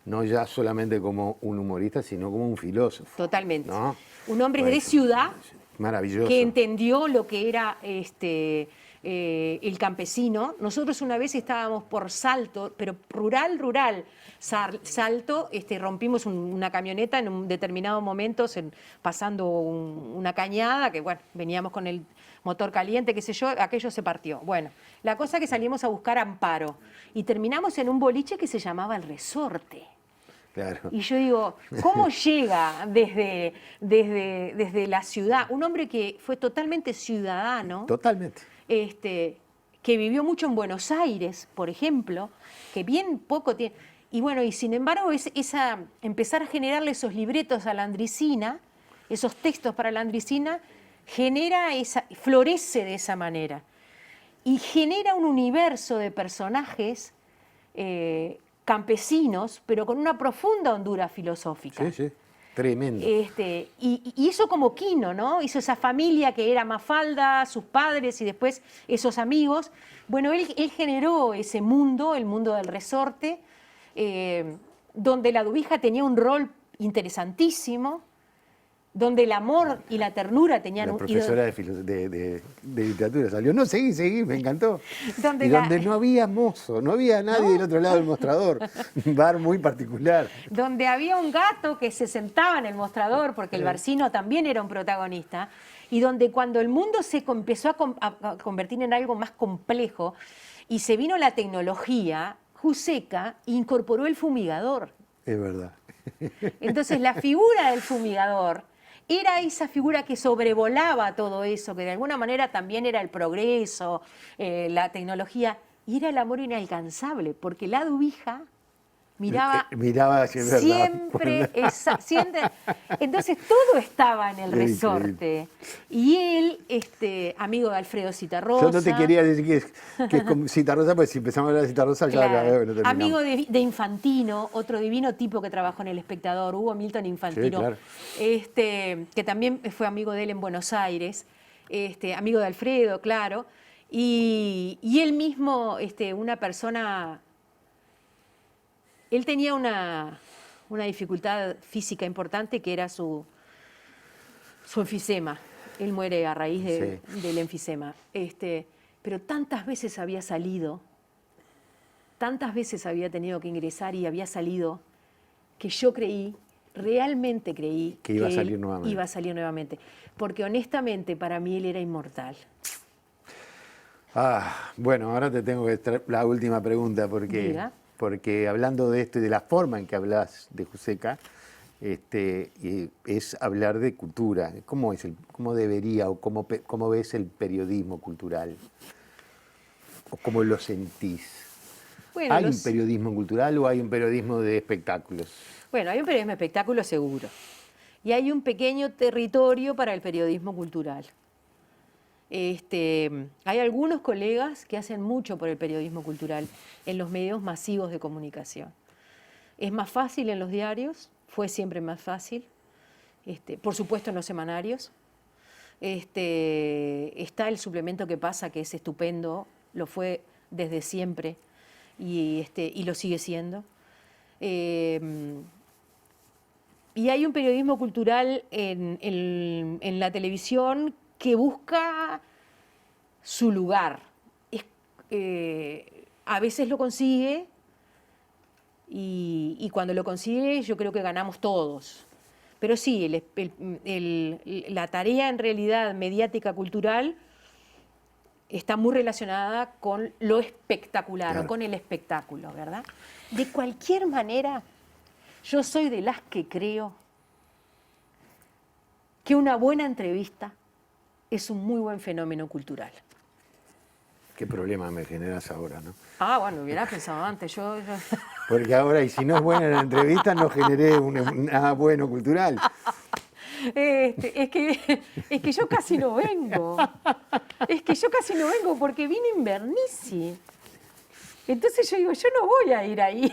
no ya solamente como un humorista, sino como un filósofo. Totalmente. ¿No? Un hombre Bueno, de ciudad maravilloso. que entendió lo que era el campesino. Nosotros una vez estábamos por Salto, pero rural. Salto, rompimos una camioneta en un determinado momento, pasando una cañada, que bueno, veníamos con el motor caliente, qué sé yo, aquello se partió. Bueno, la cosa es que salimos a buscar amparo y terminamos en un boliche que se llamaba El Resorte. Claro. Y yo digo, ¿cómo llega desde la ciudad? Un hombre que fue totalmente ciudadano. Totalmente. Que vivió mucho en Buenos Aires, por ejemplo, que bien poco tiene. Y bueno, y sin embargo, empezar a generarle esos libretos a la Andricina, esos textos para la Andricina, florece de esa manera. Y genera un universo de personajes campesinos, pero con una profunda hondura filosófica. Sí, sí. Tremendo. Y hizo como Quino, ¿no? Hizo esa familia que era Mafalda, sus padres y después esos amigos. Bueno, él generó ese mundo, el mundo del Resorte, donde la duvija tenía un rol interesantísimo, donde el amor y la ternura tenían la profesora de literatura salió, no, seguí, me encantó. Donde no había mozo, no había nadie del otro lado del mostrador, un bar muy particular. Donde había un gato que se sentaba en el mostrador, porque el barcino también era un protagonista, y donde cuando el mundo se empezó a convertir en algo más complejo y se vino la tecnología, Juseca incorporó el fumigador. Es verdad. Entonces la figura del fumigador era esa figura que sobrevolaba todo eso, que de alguna manera también era el progreso, la tecnología, y era el amor inalcanzable, porque la duvija miraba siempre, entonces todo estaba en el Resorte. Y él, amigo de Alfredo Citarrosa. Yo no te quería decir que es como Citarrosa, porque si empezamos a hablar de Citarrosa ya claro, no terminamos. amigo de Infantino, otro divino tipo que trabajó en El Espectador, Hugo Milton Infantino, sí, claro. Que también fue amigo de él en Buenos Aires, amigo de Alfredo, claro, y él mismo, una persona. Él tenía una dificultad física importante que era su enfisema. Él muere a raíz del enfisema. Pero tantas veces había salido tantas veces había tenido que ingresar y había salido, que yo creí, realmente creí Que iba a él salir nuevamente. iba a salir nuevamente. Porque honestamente para mí él era inmortal. Bueno, ahora te tengo que traer la última pregunta, Diga. porque hablando de esto y de la forma en que hablas de Joseca, es hablar de cultura. ¿Cómo debería o cómo ves el periodismo cultural? ¿O cómo lo sentís? Bueno, ¿Hay un periodismo cultural o hay un periodismo de espectáculos? Bueno, hay un periodismo de espectáculo seguro. Y hay un pequeño territorio para el periodismo cultural. Hay algunos colegas que hacen mucho por el periodismo cultural en los medios masivos de comunicación. Es más fácil en los diarios, fue siempre más fácil, por supuesto en los semanarios. Está el suplemento Que Pasa, que es estupendo, lo fue desde siempre y lo sigue siendo. Y hay un periodismo cultural en la televisión que busca su lugar. A veces lo consigue y cuando lo consigue yo creo que ganamos todos. Pero sí, la tarea en realidad mediática cultural está muy relacionada con lo espectacular, claro, o con el espectáculo, ¿verdad? De cualquier manera, yo soy de las que creo que una buena entrevista es un muy buen fenómeno cultural. ¿Qué problema me generas ahora, no? Bueno, hubiera pensado antes. Porque ahora, y si no es buena la entrevista, no generé nada bueno cultural. Es que yo casi no vengo. Es que yo casi no vengo porque vine en Invernizzi. Entonces yo digo, yo no voy a ir ahí.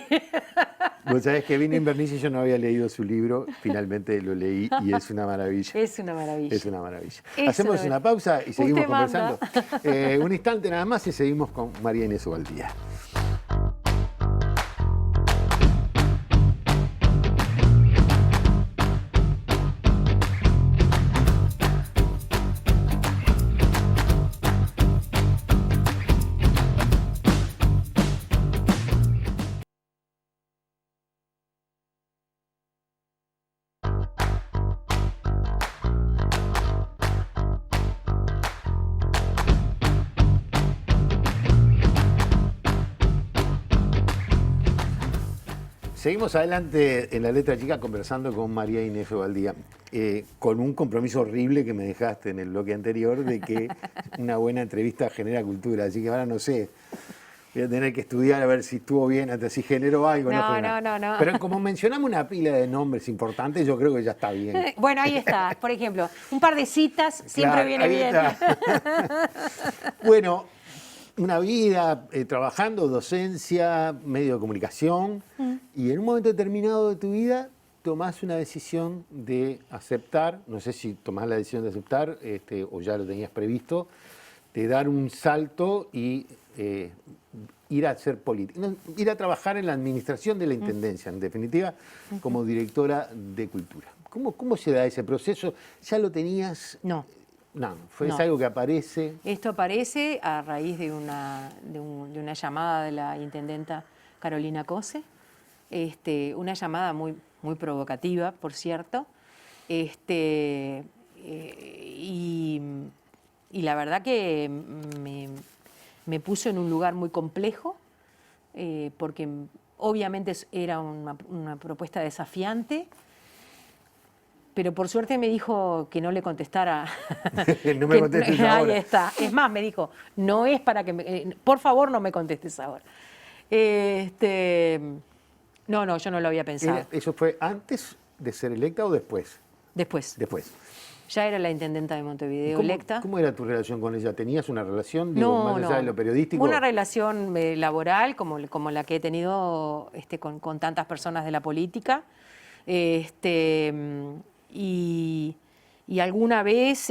Vos sabés que vine Invernizzi y yo no había leído su libro, finalmente lo leí y es una maravilla. Es una maravilla. Es una maravilla. Es Hacemos una pausa y seguimos Usted manda. conversando. Un instante nada más y seguimos con María Inés Ubaldía. Seguimos adelante en La Letra Chica conversando con María Inés Ubaldía, con un compromiso horrible que me dejaste en el bloque anterior de que una buena entrevista genera cultura, así que ahora no sé, voy a tener que estudiar a ver si estuvo bien, hasta si generó algo. No. Pero como mencionamos una pila de nombres importantes, yo creo que ya está bien. Bueno, ahí está, por ejemplo, un par de citas siempre Claro, viene ahí bien. está. Bueno, una vida trabajando, docencia, medio de comunicación, y en un momento determinado de tu vida tomás una decisión de aceptar, no sé si tomás la decisión de aceptar o ya lo tenías previsto, de dar un salto y ir a hacer política, ir a trabajar en la administración de la Intendencia, en definitiva, como directora de Cultura. ¿Cómo se da ese proceso? ¿Ya lo tenías? No. No, No. es algo que aparece. Esto aparece a raíz de una llamada de la intendenta Carolina Cose, una llamada muy, muy provocativa, por cierto, y la verdad que me puso en un lugar muy complejo, porque obviamente era una propuesta desafiante, pero por suerte me dijo que no le contestara. No me contestes ahora. Ahí está. Es más, me dijo, no es para que por favor no me contestes ahora. No, yo no lo había pensado. ¿Eso fue antes de ser electa o después? Después. Después. Ya era la intendenta de Montevideo electa. ¿Cómo era tu relación con ella? ¿Tenías una relación, más allá de lo periodístico? Una relación laboral como la que he tenido con tantas personas de la política. Y alguna vez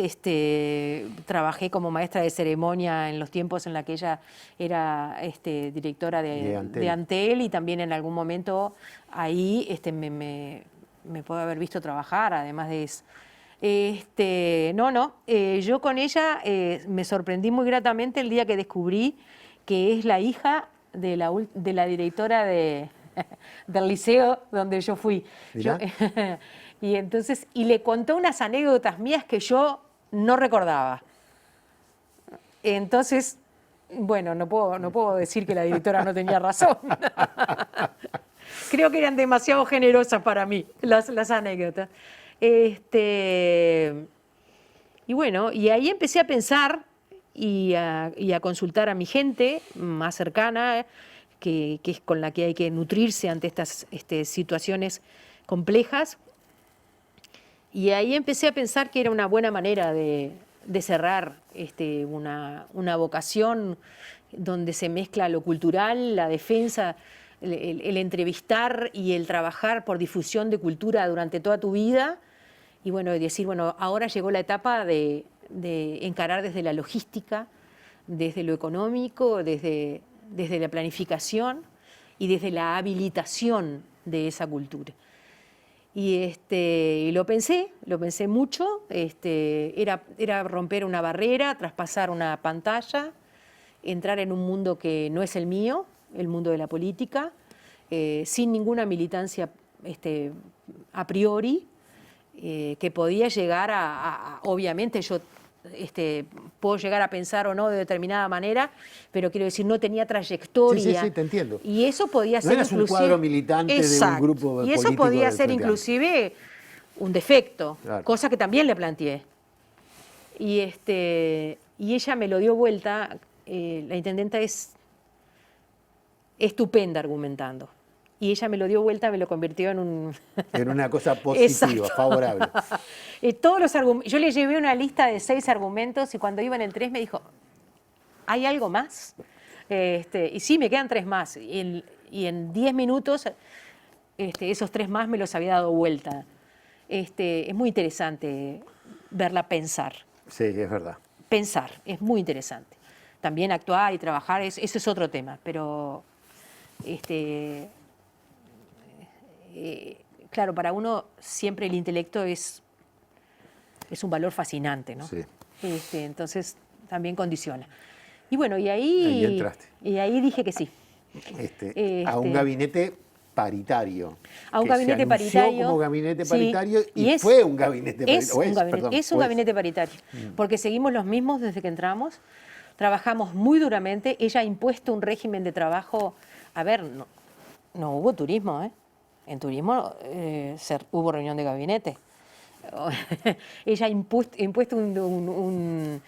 trabajé como maestra de ceremonia en los tiempos en la que ella era directora de Antel, y también en algún momento ahí me puedo haber visto trabajar, además de eso. Yo con ella me sorprendí muy gratamente el día que descubrí que es la hija de la directora del liceo donde yo fui. Mirá. Y le contó unas anécdotas mías que yo no recordaba. Entonces, bueno, no puedo decir que la directora no tenía razón. Creo que eran demasiado generosas para mí las anécdotas. Y bueno, y ahí empecé a pensar y a consultar a mi gente más cercana, que es con la que hay que nutrirse ante estas situaciones complejas. Y ahí empecé a pensar que era una buena manera de cerrar una vocación donde se mezcla lo cultural, la defensa, el entrevistar y el trabajar por difusión de cultura durante toda tu vida. Y bueno, decir, bueno, ahora llegó la etapa de encarar desde la logística, desde lo económico, desde la planificación y desde la habilitación de esa cultura. Y lo pensé mucho, era romper una barrera, traspasar una pantalla, entrar en un mundo que no es el mío, el mundo de la política, sin ninguna militancia a priori, que podía llegar obviamente yo puedo llegar a pensar o no de determinada manera, pero quiero decir, no tenía trayectoria. Sí, te entiendo. Y eso podía ser eras inclusive... un cuadro militante de un grupo político. Y eso podía del ser Frente inclusive un defecto, Claro. cosa que también le planteé. Y ella me lo dio vuelta. La intendenta es estupenda argumentando. Y ella me lo dio vuelta, me lo convirtió en un... En una cosa positiva, Exacto. favorable. Todos los yo le llevé una lista de 6 argumentos y cuando iba en el 3 me dijo, ¿hay algo más? Y sí, me quedan 3 más. Y en 10 minutos esos 3 más me los había dado vuelta. Es muy interesante verla pensar. Sí, es verdad. Pensar, es muy interesante. También actuar y trabajar, eso es otro tema, pero... claro, para uno siempre el intelecto es un valor fascinante, ¿no? Sí. Entonces también condiciona. Y bueno, y ahí entraste. Y ahí dije que sí. A un gabinete paritario. A un que gabinete se anunció paritario. como gabinete Sí, paritario y es- fue un gabinete Es paritario. un gabinete paritario, porque seguimos los mismos desde que entramos, trabajamos muy duramente, ella ha impuesto un régimen de trabajo, a ver, no hubo turismo, ¿eh? En turismo hubo reunión de gabinete. Ella ha impuesto un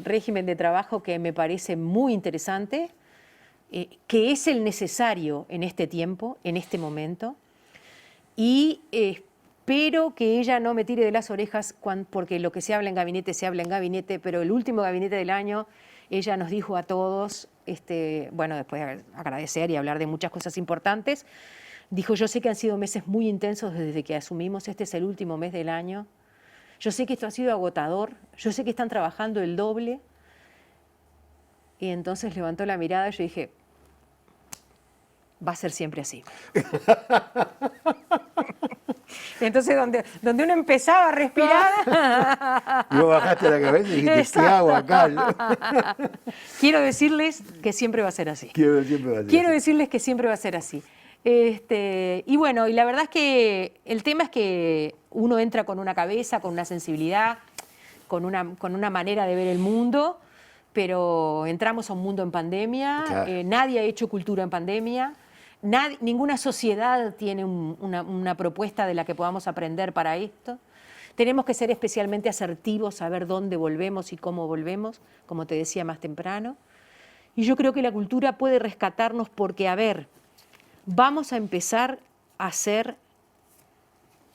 régimen de trabajo que me parece muy interesante, que es el necesario en este tiempo, en este momento, y espero que ella no me tire de las orejas porque lo que se habla en gabinete, pero el último gabinete del año, ella nos dijo a todos, bueno, después de agradecer y hablar de muchas cosas importantes, dijo, yo sé que han sido meses muy intensos desde que asumimos, este es el último mes del año, yo sé que esto ha sido agotador, yo sé que están trabajando el doble, y entonces levantó la mirada y yo dije, va a ser siempre así. Entonces, donde uno empezaba a respirar... Y vos bajaste la cabeza y dijiste, ¿qué hago acá? Quiero decirles que siempre va a ser así. Quiero Decirles que siempre va a ser así. Y bueno, y la verdad es que el tema es que uno entra con una cabeza, con una sensibilidad, con una manera de ver el mundo, pero entramos a un mundo en pandemia, Claro. Nadie ha hecho cultura en pandemia, ninguna sociedad tiene una propuesta de la que podamos aprender para esto. Tenemos que ser especialmente asertivos, saber dónde volvemos y cómo volvemos, como te decía más temprano. Y yo creo que la cultura puede rescatarnos porque, a ver, vamos a empezar a hacer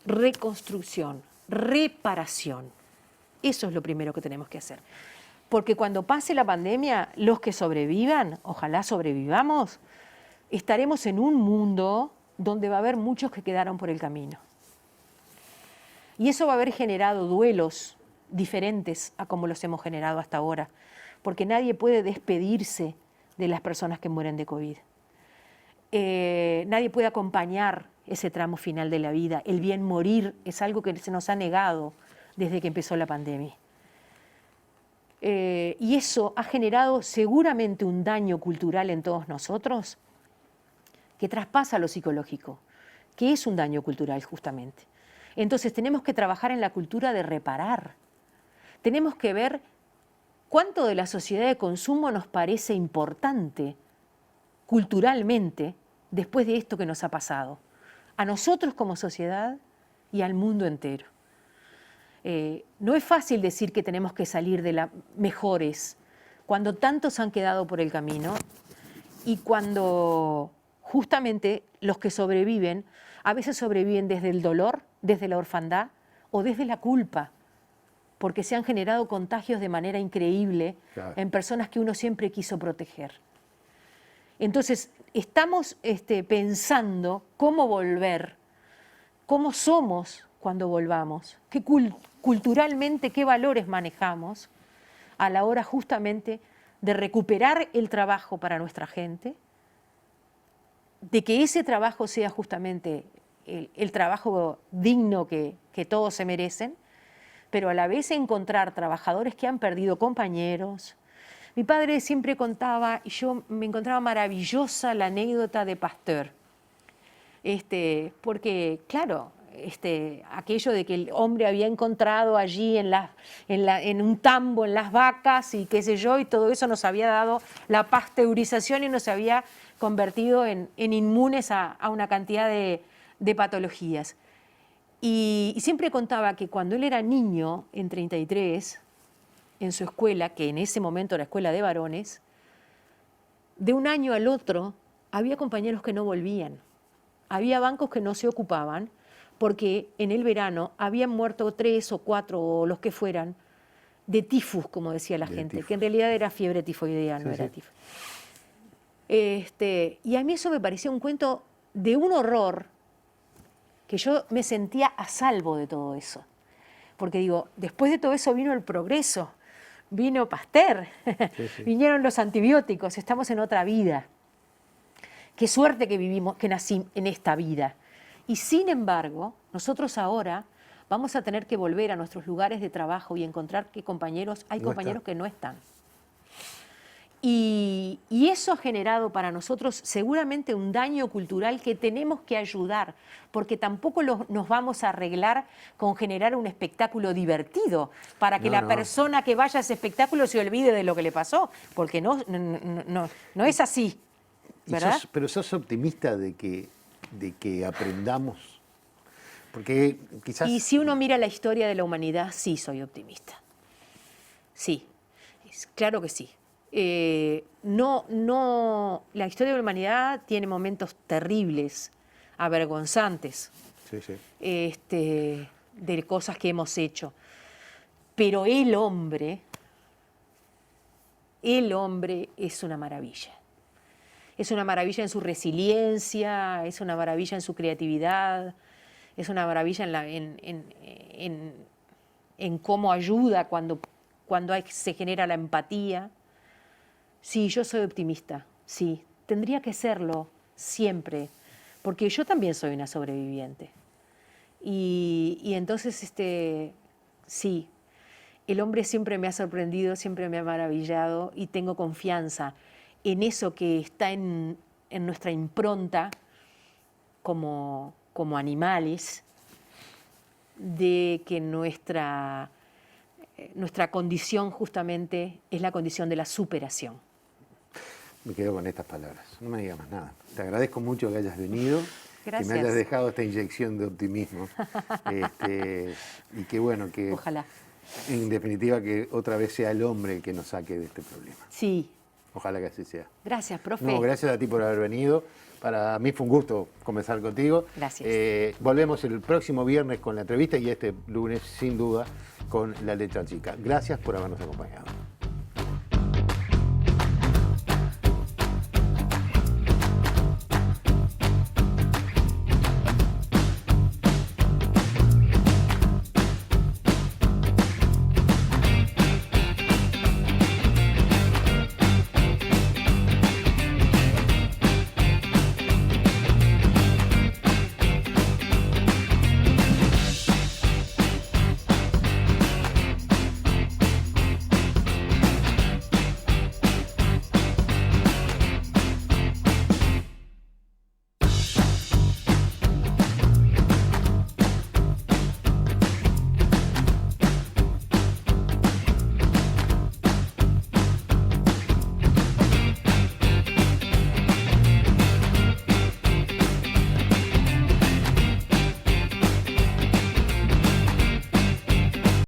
reconstrucción, reparación. Eso es lo primero que tenemos que hacer. Porque cuando pase la pandemia, los que sobrevivan, ojalá sobrevivamos, estaremos en un mundo donde va a haber muchos que quedaron por el camino. Y eso va a haber generado duelos diferentes a como los hemos generado hasta ahora, porque nadie puede despedirse de las personas que mueren de COVID. Nadie puede acompañar ese tramo final de la vida. El bien morir es algo que se nos ha negado desde que empezó la pandemia. y eso ha generado seguramente un daño cultural en todos nosotros que traspasa lo psicológico, que es un daño cultural justamente. Entonces tenemos que trabajar en la cultura de reparar. Tenemos que ver cuánto de la sociedad de consumo nos parece importante culturalmente después de esto que nos ha pasado, a nosotros como sociedad y al mundo entero. No es fácil decir que tenemos que salir de las mejores cuando tantos han quedado por el camino y cuando justamente los que sobreviven a veces sobreviven desde el dolor, desde la orfandad o desde la culpa, porque se han generado contagios de manera increíble en personas que uno siempre quiso proteger. Entonces, estamos pensando cómo volver, cómo somos cuando volvamos, culturalmente qué valores manejamos a la hora justamente de recuperar el trabajo para nuestra gente, de que ese trabajo sea justamente el trabajo digno que todos se merecen, pero a la vez encontrar trabajadores que han perdido compañeros. Mi padre siempre contaba, y yo me encontraba maravillosa la anécdota de Pasteur, porque, claro, aquello de que el hombre había encontrado allí en un tambo, en las vacas y qué sé yo, y todo eso nos había dado la pasteurización y nos había convertido en inmunes a una cantidad de patologías. Y siempre contaba que cuando él era niño, en 33, en su escuela, que en ese momento era escuela de varones, de un año al otro había compañeros que no volvían. Había bancos que no se ocupaban porque en el verano habían muerto 3 o 4 o los que fueran de tifus, como decía la gente, que en realidad era fiebre tifoidea, no era tifus. Y a mí eso me parecía un cuento de un horror que yo me sentía a salvo de todo eso. Porque digo, después de todo eso vino el progreso, vino Pasteur, vinieron los antibióticos, estamos en otra vida. Qué suerte que vivimos, que nací en esta vida. Y sin embargo, nosotros ahora vamos a tener que volver a nuestros lugares de trabajo y encontrar que hay compañeros que no están. Y eso ha generado para nosotros seguramente un daño cultural que tenemos que ayudar, porque tampoco nos vamos a arreglar con generar un espectáculo divertido para que la persona que vaya a ese espectáculo se olvide de lo que le pasó, porque no es así, ¿verdad? Pero sos optimista de que aprendamos, porque quizás... Y si uno mira la historia de la humanidad, sí soy optimista. Sí, claro que sí. La historia de la humanidad tiene momentos terribles, avergonzantes, de cosas que hemos hecho. Pero el hombre es una maravilla. Es una maravilla en su resiliencia, es una maravilla en su creatividad, es una maravilla en cómo ayuda cuando se genera la empatía. Sí, yo soy optimista, sí. Tendría que serlo siempre, porque yo también soy una sobreviviente. Y entonces, sí, el hombre siempre me ha sorprendido, siempre me ha maravillado y tengo confianza en eso que está en nuestra impronta como animales, de que nuestra condición justamente es la condición de la superación. Me quedo con estas palabras, no me digas más nada. Te agradezco mucho que hayas venido, Gracias. que me hayas dejado esta inyección de optimismo. Y que bueno, que Ojalá. En definitiva que otra vez sea el hombre el que nos saque de este problema. Sí. Ojalá que así sea. Gracias, profe. No, gracias a ti por haber venido. Para mí fue un gusto conversar contigo. Gracias. Volvemos el próximo viernes con la entrevista y este lunes, sin duda, con La Letra Chica. Gracias por habernos acompañado.